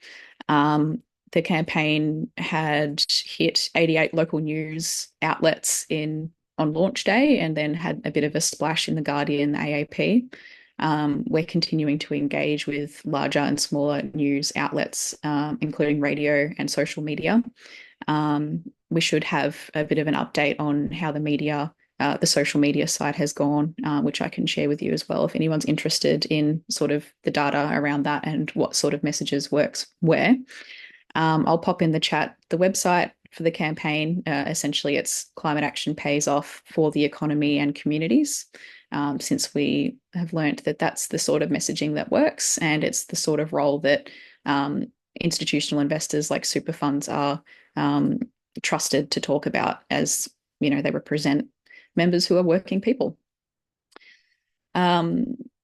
The campaign had hit 88 local news outlets on launch day, and then had a bit of a splash in The Guardian, the AAP. We're continuing to engage with larger and smaller news outlets, including radio and social media. We should have a bit of an update on how the social media side has gone, which I can share with you as well if anyone's interested in sort of the data around that and what sort of messages works where. I'll pop in the chat the website for the campaign. Essentially, it's climate action pays off for the economy and communities, since we have learned that that's the sort of messaging that works, and it's the sort of role that institutional investors like super funds are trusted to talk about, as you know, they represent members who are working people.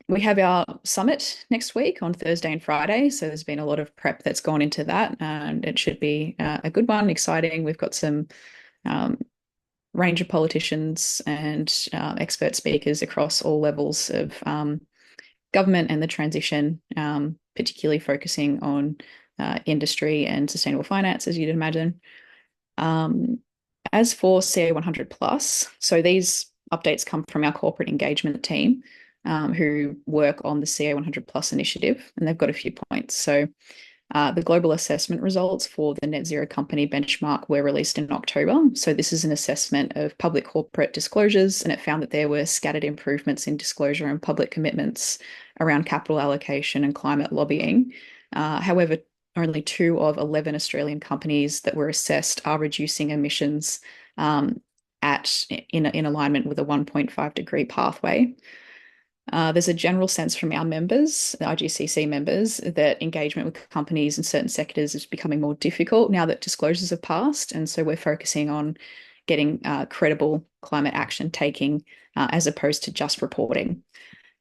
We have our summit next week on Thursday and Friday, so there's been a lot of prep that's gone into that, and it should be a good one, exciting. We've got some range of politicians and expert speakers across all levels of government and the transition, particularly focusing on industry and sustainable finance, as you'd imagine. As for CA100 Plus, so these updates come from our corporate engagement team, who work on the CA100 Plus initiative, and they've got a few points. So the global assessment results for the net zero company benchmark were released in October. So this is an assessment of public corporate disclosures, and it found that there were scattered improvements in disclosure and public commitments around capital allocation and climate lobbying. However, only 2 of 11 Australian companies that were assessed are reducing emissions in alignment with a 1.5 degree pathway. There's a general sense from our members, the IGCC members, that engagement with companies in certain sectors is becoming more difficult now that disclosures have passed. And so we're focusing on getting credible climate action taking as opposed to just reporting.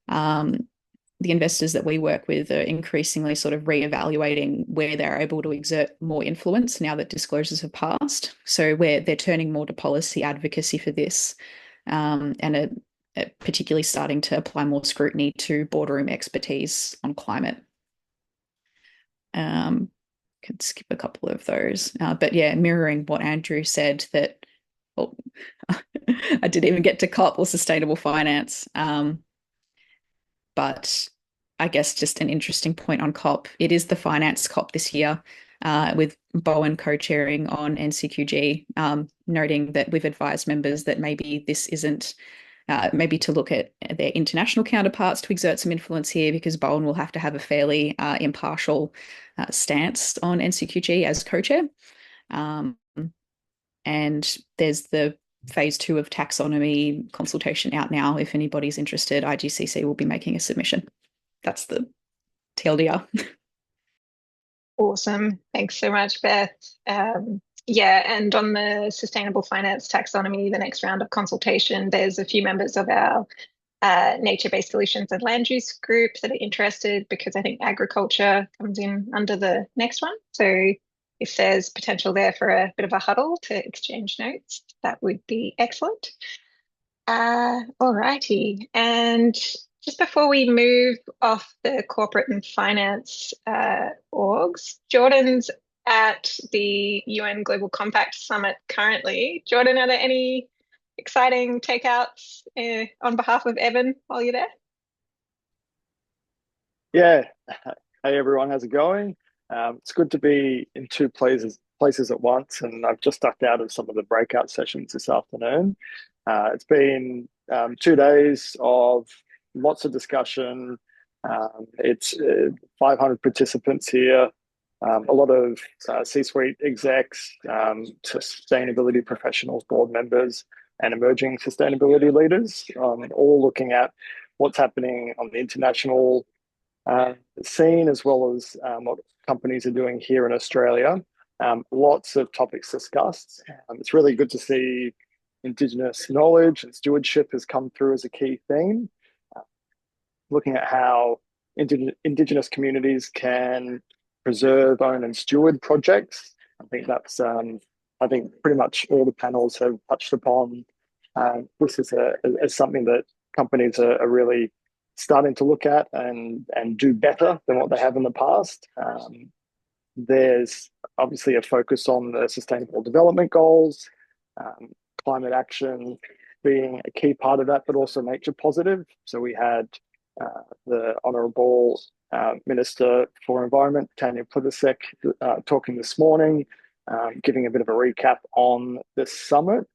The investors that we work with are increasingly sort of reevaluating where they're able to exert more influence now that disclosures have passed. So where they're turning more to policy advocacy for this, and particularly starting to apply more scrutiny to boardroom expertise on climate. Could skip a couple of those. But yeah, mirroring what Andrew said, that I didn't even get to COP or sustainable finance. But I guess just an interesting point on COP. It is the finance COP this year, with Bowen co-chairing on NCQG, noting that we've advised members that maybe this isn't, maybe to look at their international counterparts to exert some influence here, because Bowen will have to have a fairly impartial stance on NCQG as co-chair. And there's the phase 2 of taxonomy consultation out now. If anybody's interested, IGCC will be making a submission. That's the TLDR. Awesome. Thanks so much, Beth. Yeah, and on the sustainable finance taxonomy, the next round of consultation, there's a few members of our nature-based solutions and land use group that are interested, because I think agriculture comes in under the next one. So if there's potential there for a bit of a huddle to exchange notes, that would be excellent. All righty. And just before we move off the corporate and finance orgs, Jordan's at the UN Global Compact Summit currently. Jordan, are there any exciting takeouts on behalf of Evan while you're there? Yeah. Hey everyone, how's it going? It's good to be in 2 places at once, and I've just ducked out of some of the breakout sessions this afternoon. It's been 2 days of lots of discussion. It's 500 participants here, a lot of C-suite execs, sustainability professionals, board members, and emerging sustainability leaders, all looking at what's happening on the international scene, as well as what companies are doing here in Australia. Lots of topics discussed. It's really good to see Indigenous knowledge and stewardship has come through as a key theme. Looking at how Indigenous communities can preserve, own, and steward projects. I think that's, I think pretty much all the panels have touched upon. This is something that companies are really starting to look at and do better than what they have in the past. There's obviously a focus on the Sustainable Development Goals, climate action being a key part of that, but also nature positive. So we had the Honourable Minister for Environment, Tanya Plibersek, talking this morning, giving a bit of a recap on the summit.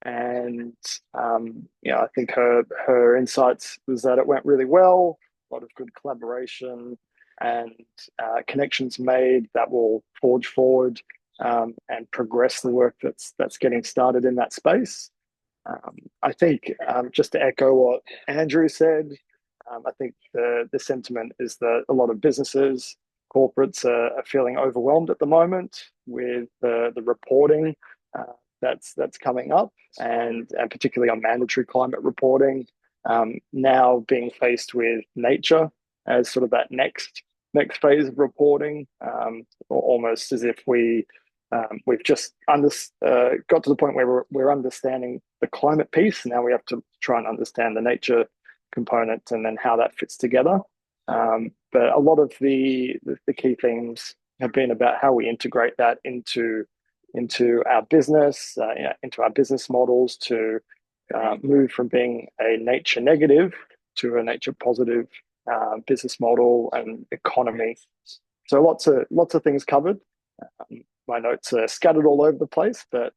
And I think her insights was that it went really well, a lot of good collaboration and connections made that will forge forward and progress the work that's getting started in that space. I think just to echo what Andrew said, I think the sentiment is that a lot of businesses, corporates are feeling overwhelmed at the moment with the reporting that's coming up, and particularly on mandatory climate reporting. Now being faced with nature as sort of that next phase of reporting, almost as if we've just got to the point where we're understanding the climate piece. Now we have to try and understand the nature component and then how that fits together. But a lot of the key themes have been about how we integrate that into our business, into our business models, to move from being a nature negative to a nature positive business model and economy. So lots of things covered. My notes are scattered all over the place, but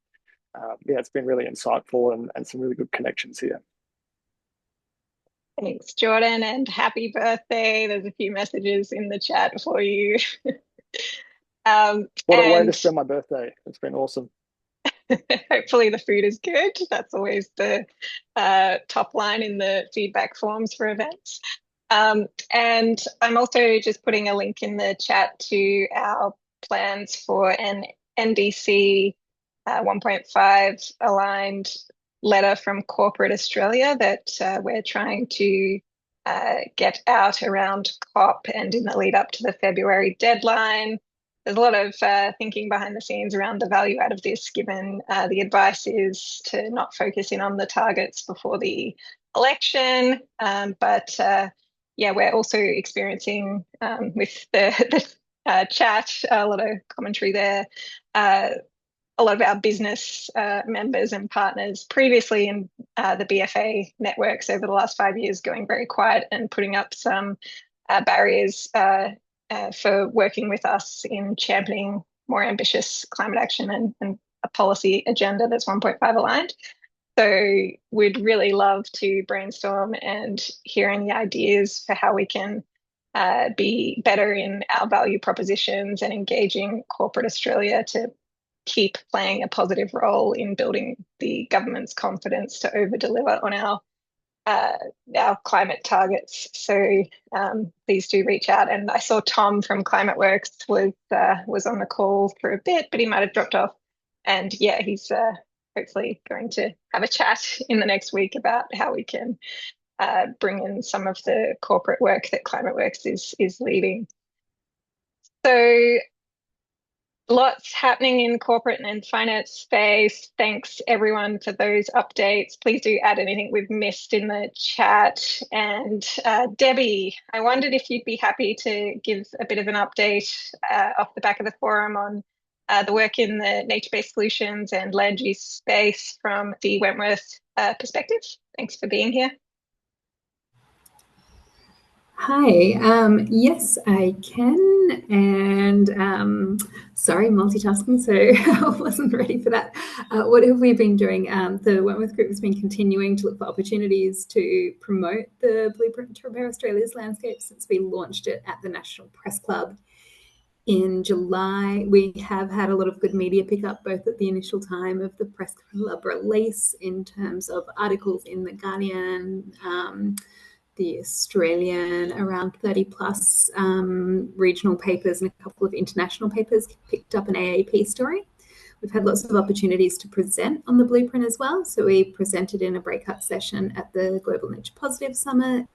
yeah, it's been really insightful and some really good connections here. Thanks, Jordan, and happy birthday. There's a few messages in the chat for you. What a way to spend my birthday. It's been awesome. Hopefully the food is good. That's always the top line in the feedback forms for events. And I'm also just putting a link in the chat to our plans for an NDC 1.5 aligned letter from Corporate Australia that we're trying to get out around COP and in the lead up to the February deadline. There's a lot of thinking behind the scenes around the value out of this, given the advice is to not focus in on the targets before the election. But yeah, we're also experiencing with the chat, a lot of commentary there, a lot of our business members and partners previously in the BFA networks over the last 5 years going very quiet and putting up some barriers for working with us in championing more ambitious climate action and a policy agenda that's 1.5 aligned. So we'd really love to brainstorm and hear any ideas for how we can be better in our value propositions and engaging Corporate Australia to keep playing a positive role in building the government's confidence to over-deliver on our climate targets. So please do reach out. And I saw Tom from ClimateWorks was on the call for a bit, but he might have dropped off. And yeah, he's hopefully going to have a chat in the next week about how we can bring in some of the corporate work that ClimateWorks is leading. So lots happening in corporate and finance space. Thanks everyone for those updates. Please do add anything we've missed in the chat. And Debbie, I wondered if you'd be happy to give a bit of an update off the back of the forum on the work in the nature-based solutions and land use space from the Wentworth perspective. Thanks for being here. Hi, yes, I can, and sorry, multitasking, so I wasn't ready for that. What have we been doing? The Wentworth Group has been continuing to look for opportunities to promote the Blueprint to Repair Australia's landscape since we launched it at the National Press Club in July. We have had a lot of good media pickup, both at the initial time of the Press Club release in terms of articles in The Guardian, the Australian, around 30 plus regional papers and a couple of international papers picked up an AAP story. We've had lots of opportunities to present on the blueprint as well. So we presented in a breakout session at the Global Nature Positive Summit,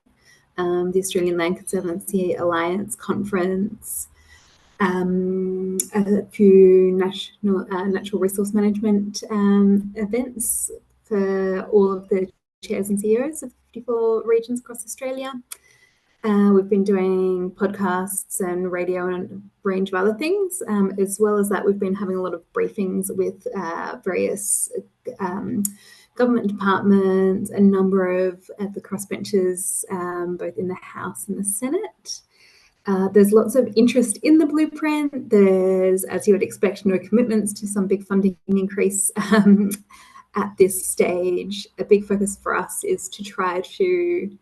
the Australian Land Conservancy Alliance Conference, a few national natural resource management events for all of the chairs and CEOs of 54 regions across Australia. We've been doing podcasts and radio and a range of other things. As well as that, we've been having a lot of briefings with various government departments, a number of the crossbenchers, both in the House and the Senate. There's lots of interest in the blueprint. There's, as you would expect, no commitments to some big funding increase at this stage. A big focus for us is to try to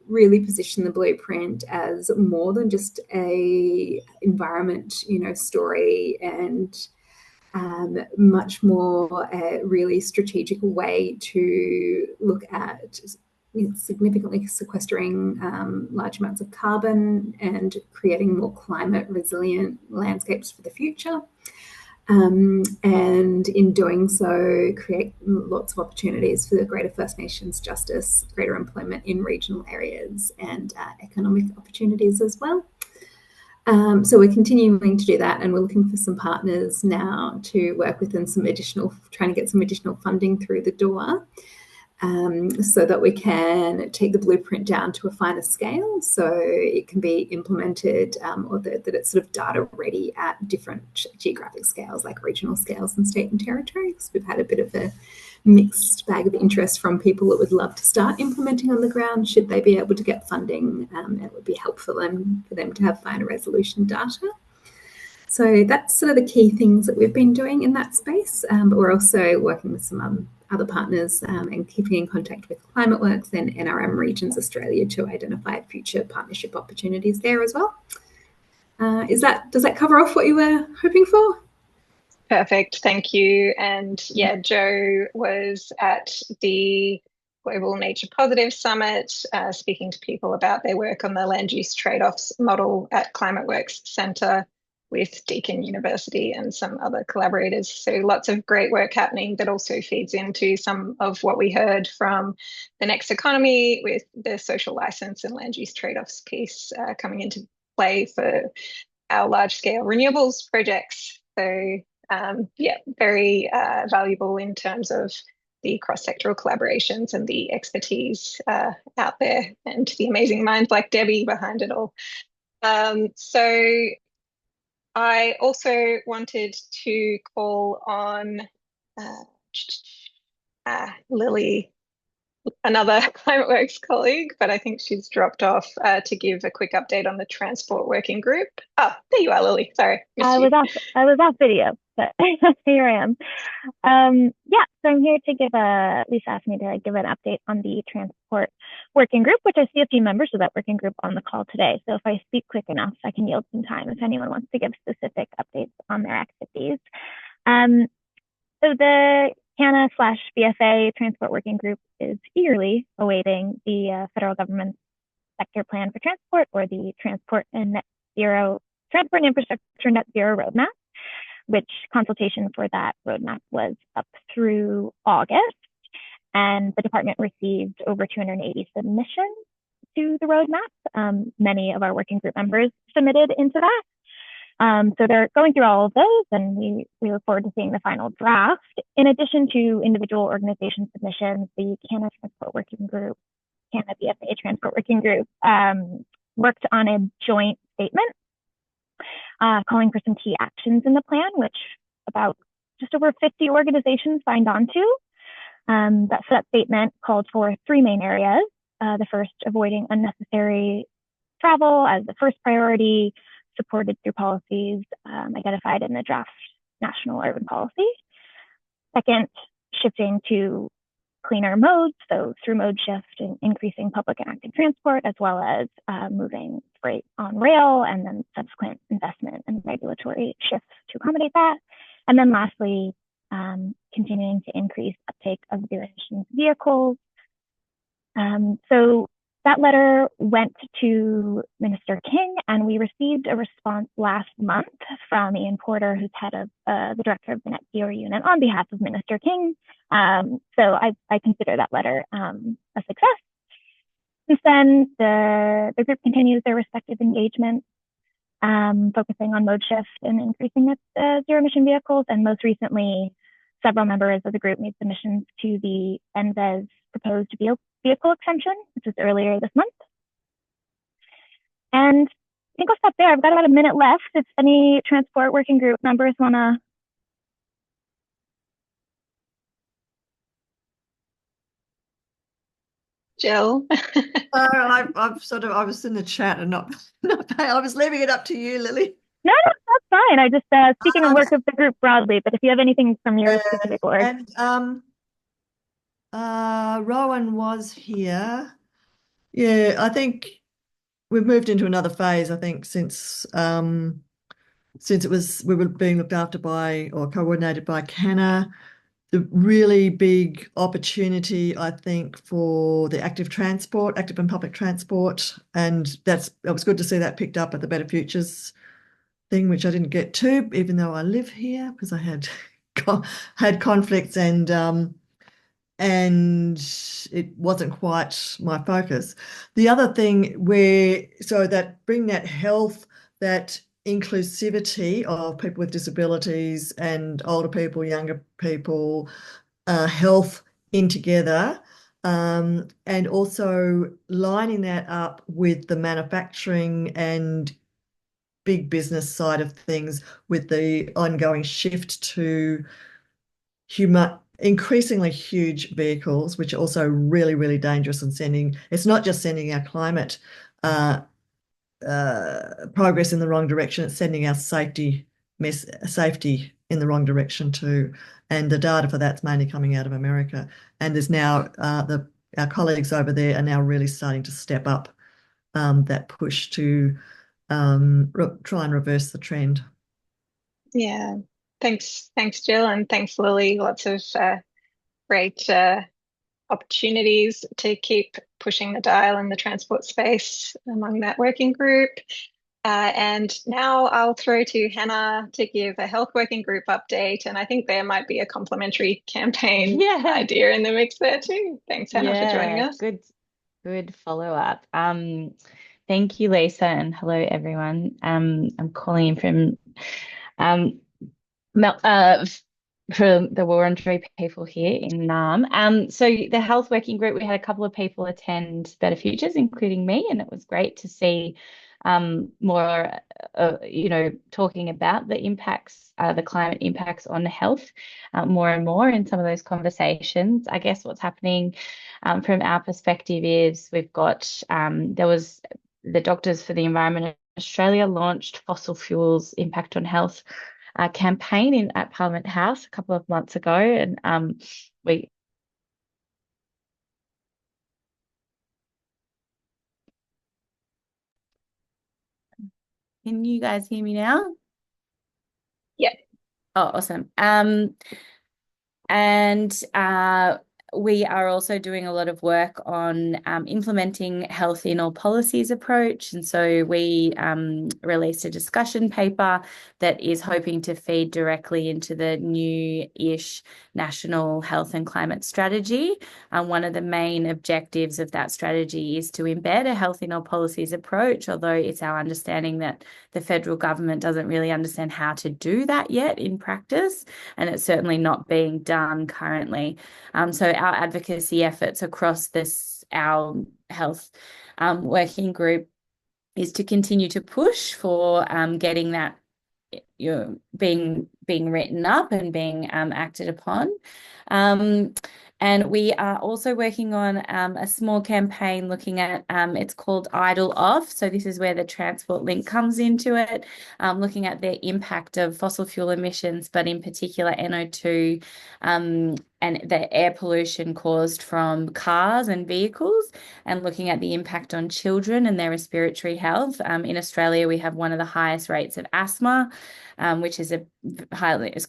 really position the blueprint as more than just a environment, story, and much more a really strategic way to look at significantly sequestering large amounts of carbon and creating more climate resilient landscapes for the future. And in doing so, create lots of opportunities for the greater First Nations justice, greater employment in regional areas, and economic opportunities as well. So we're continuing to do that, and we're looking for some partners now to work with, and trying to get some additional funding through the door, so that we can take the blueprint down to a finer scale, so it can be implemented, or that it's sort of data ready at different geographic scales, like regional scales and state and territory. Because we've had a bit of a mixed bag of interest from people that would love to start implementing on the ground, should they be able to get funding. It would be helpful for them to have finer resolution data. So that's sort of the key things that we've been doing in that space, but we're also working with some other partners and keeping in contact with ClimateWorks and NRM Regions Australia to identify future partnership opportunities there as well. Does that cover off what you were hoping for? Perfect, thank you. And yeah, Jo was at the Global Nature Positive Summit, speaking to people about their work on the land use trade-offs model at ClimateWorks Centre with Deakin University and some other collaborators. So lots of great work happening that also feeds into some of what we heard from the next economy, with the social license and land use trade-offs piece coming into play for our large-scale renewables projects. So yeah, very valuable in terms of the cross-sectoral collaborations and the expertise out there, and the amazing minds like Debbie behind it all. So I also wanted to call on Lily, another ClimateWorks colleague, but I think she's dropped off, to give a quick update on the transport working group. Oh, there you are, Lily. Sorry. I was off video, but here I am. Yeah, so I'm here to Lisa asked me to give an update on the transport working group, which I see a few members of that working group on the call today. So if I speak quick enough, I can yield some time if anyone wants to give specific updates on their activities. So the CANA/BFA Transport Working Group is eagerly awaiting the federal government's sector plan for transport, or the Transport and Infrastructure Net Zero Roadmap, which consultation for that roadmap was up through August. And the department received over 280 submissions to the roadmap. Many of our working group members submitted into that. So they're going through all of those, and we look forward to seeing the final draft. In addition to individual organization submissions, the CANA Transport Working Group, CANA BFA Transport Working Group, worked on a joint statement calling for some key actions in the plan, which about just over 50 organizations signed on to. That statement called for three main areas. The first, avoiding unnecessary travel as the first priority, supported through policies identified in the draft national urban policy. Second, shifting to cleaner modes, so through mode shift and increasing public and active transport, as well as moving freight on rail, and then subsequent investment and regulatory shifts to accommodate that. And then lastly, continuing to increase uptake of zero emissions vehicles. So that letter went to Minister King, and we received a response last month from Ian Porter, who's head of the director of the Net Zero Unit, on behalf of Minister King. So I consider that letter a success. Since then, the group continues their respective engagements, focusing on mode shift and increasing its zero emission vehicles. And most recently, several members of the group made submissions to the NZES proposed vehicle exemption, which was earlier this month. And I think I'll stop there. I've got about a minute left. If any transport working group members want to. Jill. I was in the chat and not I was leaving it up to you, Lily. No, that's fine. I just speaking on work of the group broadly, but if you have anything from your specific org. And Rowan was here. Yeah, I think we've moved into another phase, I think, since since we were being looked after by or coordinated by Canna, the really big opportunity, I think, for the active and public transport. And it was good to see that picked up at the Better Futures thing, which I didn't get to, even though I live here, because I had conflicts and it wasn't quite my focus. The other thing bring that health, that inclusivity of people with disabilities and older people, younger people, health in together, and also lining that up with the manufacturing and big business side of things with the ongoing shift to increasingly huge vehicles, which are also really, really dangerous and it's not just sending our climate progress in the wrong direction, it's sending our safety in the wrong direction too. And the data for that's mainly coming out of America. And there's now our colleagues over there are now really starting to step up that push to try and reverse the trend. Yeah, thanks, Jill, and thanks, Lily. Lots of great opportunities to keep pushing the dial in the transport space among that working group. And now I'll throw to Hannah to give a health working group update. And I think there might be a complementary campaign idea in the mix there too. Thanks, Hannah, for joining us. Good follow up. Thank you, Lisa, and hello, everyone. I'm calling in from the Wurundjeri people here in Naarm. So the health working group, we had a couple of people attend Better Futures, including me, and it was great to see more, talking about the impacts, the climate impacts on health more and more in some of those conversations. I guess what's happening from our perspective is we've got, there was the Doctors for the Environment in Australia launched Fossil Fuels Impact on Health campaign at Parliament House a couple of months ago, and we can you guys hear me now? Yeah. Oh, awesome. And we are also doing a lot of work on implementing health in all policies approach. And so we released a discussion paper that is hoping to feed directly into the new-ish National Health and Climate Strategy. One of the main objectives of that strategy is to embed a health in all policies approach, although it's our understanding that the federal government doesn't really understand how to do that yet in practice, and it's certainly not being done currently. So our advocacy efforts across our health working group is to continue to push for getting that being written up and being acted upon. And we are also working on a small campaign looking at, it's called Idle Off. So this is where the transport link comes into it, looking at the impact of fossil fuel emissions, but in particular NO2 and the air pollution caused from cars and vehicles, and looking at the impact on children and their respiratory health. In Australia, we have one of the highest rates of asthma, which is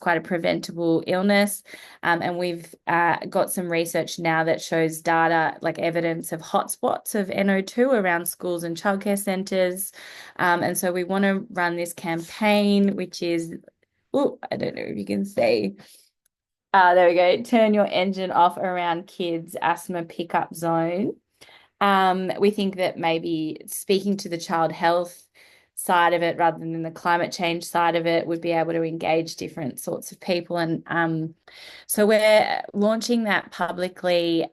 quite a preventable illness. And we've got some research now that shows data, like evidence of hotspots of NO2 around schools and childcare centres. And so we want to run this campaign, which is, I don't know if you can see. There we go. Turn your engine off around kids' asthma pickup zone. We think that maybe speaking to the child health side of it rather than the climate change side of it would be able to engage different sorts of people. And so we're launching that publicly,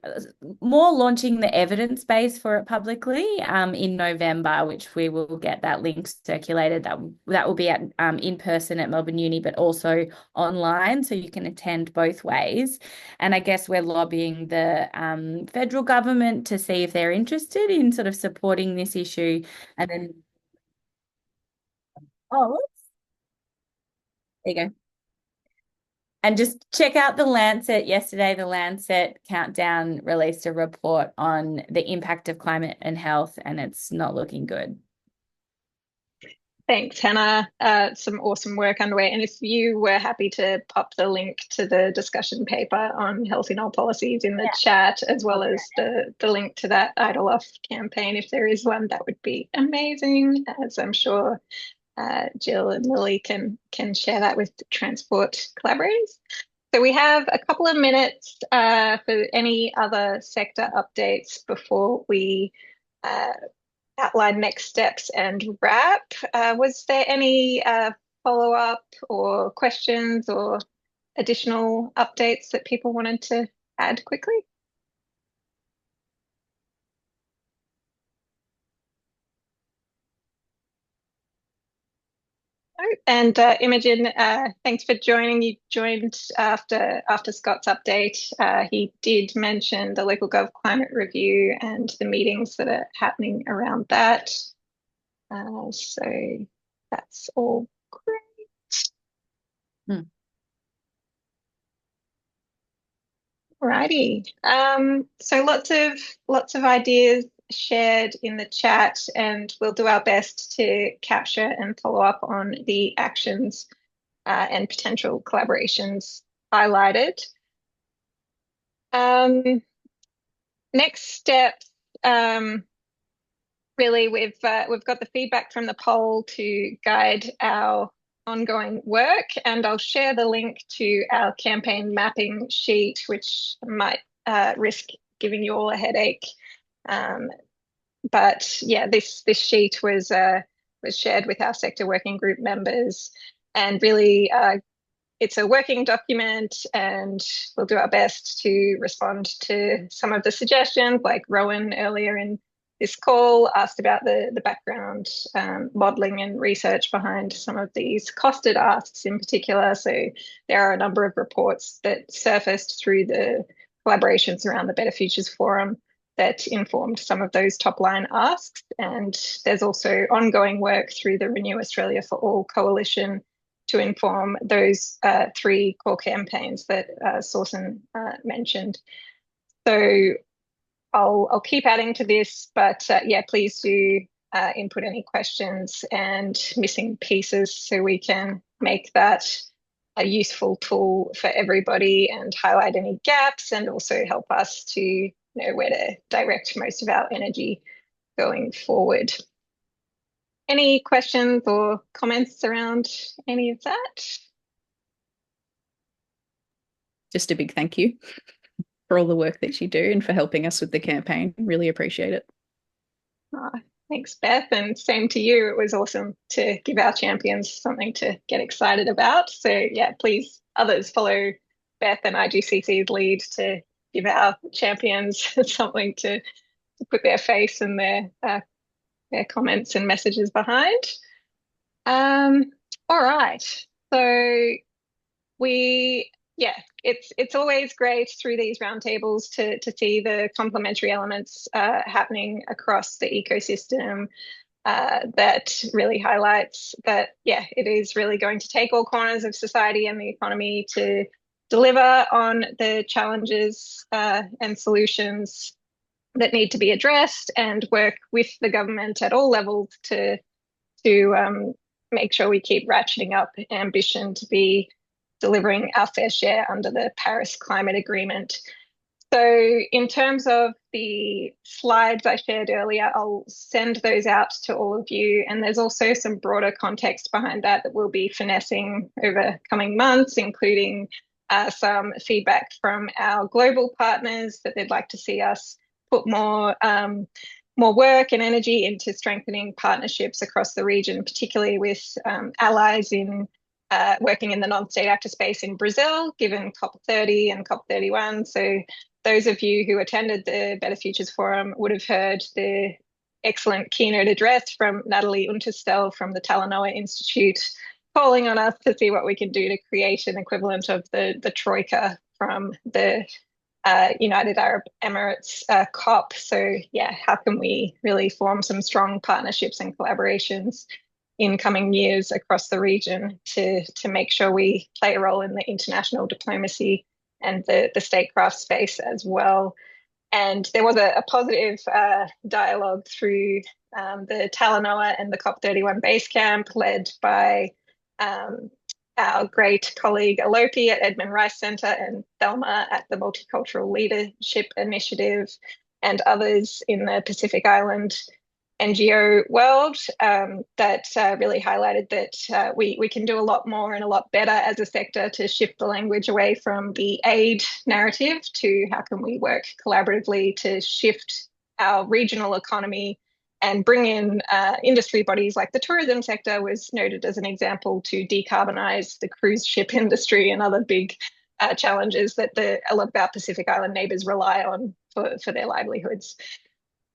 more launching the evidence base for it publicly in November, which we will get that link circulated. That will be at in person at Melbourne Uni, but also online, so you can attend both ways. And I guess we're lobbying the federal government to see if they're interested in sort of supporting this issue. And then there you go. And just check out The Lancet. Yesterday, The Lancet Countdown released a report on the impact of climate and health, and it's not looking good. Thanks, Hannah. Some awesome work underway. And if you were happy to pop the link to the discussion paper on health in all policies in the chat, as well as the link to that Idle Off campaign, if there is one, that would be amazing, as I'm sure Jill and Lily can share that with the transport collaborators. So we have a couple of minutes for any other sector updates before we outline next steps and wrap. Was there any follow-up or questions or additional updates that people wanted to add quickly? And Imogen, thanks for joining. You joined after Scott's update. He did mention the local gov climate review and the meetings that are happening around that. So that's all great. Alrighty. So lots of ideas shared in the chat, and we'll do our best to capture and follow up on the actions and potential collaborations highlighted. Next steps, really we've got the feedback from the poll to guide our ongoing work, and I'll share the link to our campaign mapping sheet, which might risk giving you all a headache. But yeah, this sheet was shared with our sector working group members, and really it's a working document, and we'll do our best to respond to some of the suggestions, like Rowan earlier in this call asked about the background modelling and research behind some of these costed asks in particular. So there are a number of reports that surfaced through the collaborations around the Better Futures Forum that informed some of those top line asks. And there's also ongoing work through the Renew Australia for All coalition to inform those 3 core campaigns that Sorsen mentioned. So I'll keep adding to this, but yeah, please do input any questions and missing pieces so we can make that a useful tool for everybody and highlight any gaps, and also help us to know where to direct most of our energy going forward. Any questions or comments around any of that? Just a big thank you for all the work that you do and for helping us with the campaign. Really appreciate it. Oh, thanks, Beth, and same to you. It was awesome to give our champions something to get excited about. So yeah, please, others follow Beth and IGCC's lead to give our champions something to put their face and their comments and messages behind. All right, so it's always great through these roundtables to see the complementary elements happening across the ecosystem. That really highlights that, yeah, it is really going to take all corners of society and the economy to deliver on the challenges and solutions that need to be addressed, and work with the government at all levels to make sure we keep ratcheting up ambition to be delivering our fair share under the Paris Climate Agreement. So in terms of the slides I shared earlier, I'll send those out to all of you. And there's also some broader context behind that we'll be finessing over coming months, including some feedback from our global partners that they'd like to see us put more work and energy into strengthening partnerships across the region, particularly with allies in working in the non-state actor space in Brazil, given COP30 and COP31. So those of you who attended the Better Futures Forum would have heard the excellent keynote address from Natalie Unterstel from the Talanoa Institute, calling on us to see what we can do to create an equivalent of the Troika from the United Arab Emirates COP. So yeah, how can we really form some strong partnerships and collaborations in coming years across the region to make sure we play a role in the international diplomacy and the statecraft space as well. And there was a positive dialogue through the Talanoa and the COP31 base camp, led by our great colleague Alopi at Edmund Rice Centre and Thelma at the Multicultural Leadership Initiative, and others in the Pacific Island NGO world, that really highlighted that we can do a lot more and a lot better as a sector to shift the language away from the aid narrative to how can we work collaboratively to shift our regional economy and bring in industry bodies like the tourism sector was noted as an example to decarbonize the cruise ship industry and other big challenges that a lot of our Pacific Island neighbours rely on for their livelihoods.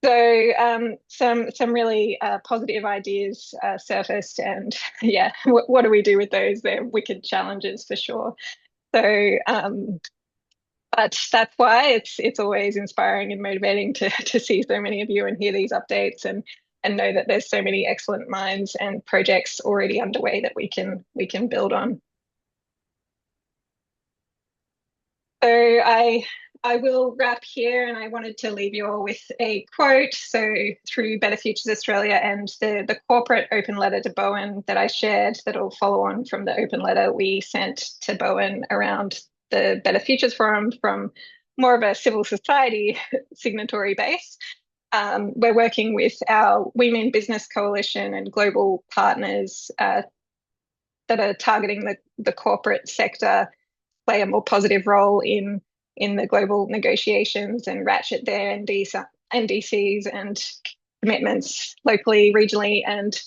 So some really positive ideas surfaced, and yeah, what do we do with those? They're wicked challenges for sure. So, but that's why it's always inspiring and motivating to see so many of you and hear these updates and know that there's so many excellent minds and projects already underway that we can build on. So I will wrap here, and I wanted to leave you all with a quote. So through Better Futures Australia and the corporate open letter to Bowen that I shared, that'll follow on from the open letter we sent to Bowen around the Better Futures Forum from more of a civil society signatory base. We're working with our Women Business Coalition and global partners that are targeting the corporate sector, play a more positive role in the global negotiations and ratchet their NDCs and commitments locally, regionally, and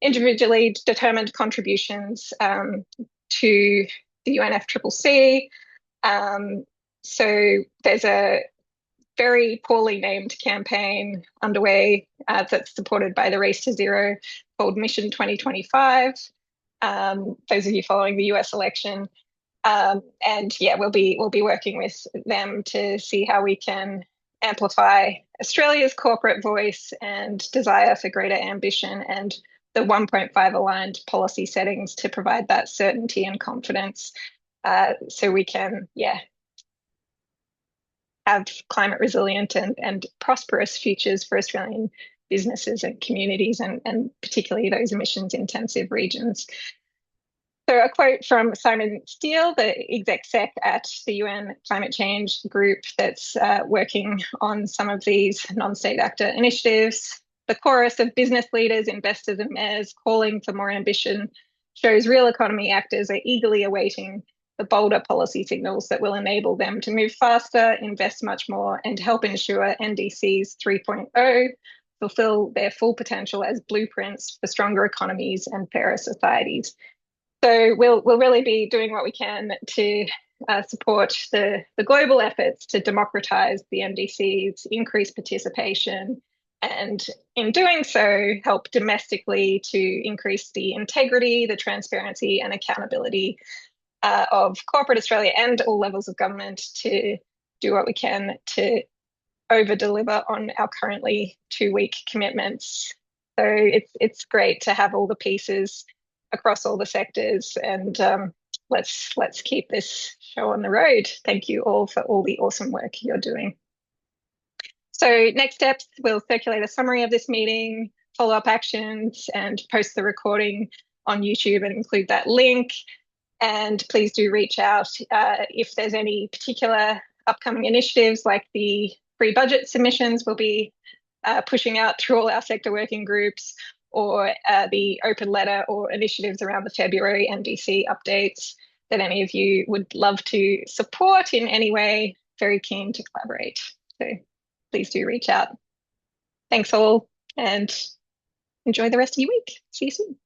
individually determined contributions to the UNFCCC. So there's a very poorly named campaign underway that's supported by the Race to Zero called Mission 2025. Those of you following the US election. And yeah, we'll be working with them to see how we can amplify Australia's corporate voice and desire for greater ambition and the 1.5 aligned policy settings to provide that certainty and confidence, so we can, have climate resilient and prosperous futures for Australian businesses and communities, and particularly those emissions intensive regions. So a quote from Simon Steele, the exec sec at the UN Climate Change Group that's working on some of these non-state actor initiatives. The chorus of business leaders, investors and mayors calling for more ambition shows real economy actors are eagerly awaiting the bolder policy signals that will enable them to move faster, invest much more, and help ensure NDCs 3.0 fulfill their full potential as blueprints for stronger economies and fairer societies. So we'll really be doing what we can to support the global efforts to democratise the NDCs, increase participation, and in doing so, help domestically to increase the integrity, the transparency and accountability of corporate Australia and all levels of government to do what we can to over-deliver on our currently 2-week commitments. So it's great to have all the pieces across all the sectors, and let's keep this show on the road. Thank you all for all the awesome work you're doing. So next steps, we'll circulate a summary of this meeting, follow-up actions, and post the recording on YouTube and include that link. And please do reach out if there's any particular upcoming initiatives, like the free budget submissions we'll be pushing out through all our sector working groups, or the open letter or initiatives around the February NDC updates that any of you would love to support in any way. Very keen to collaborate. So please do reach out. Thanks all, and enjoy the rest of your week. See you soon.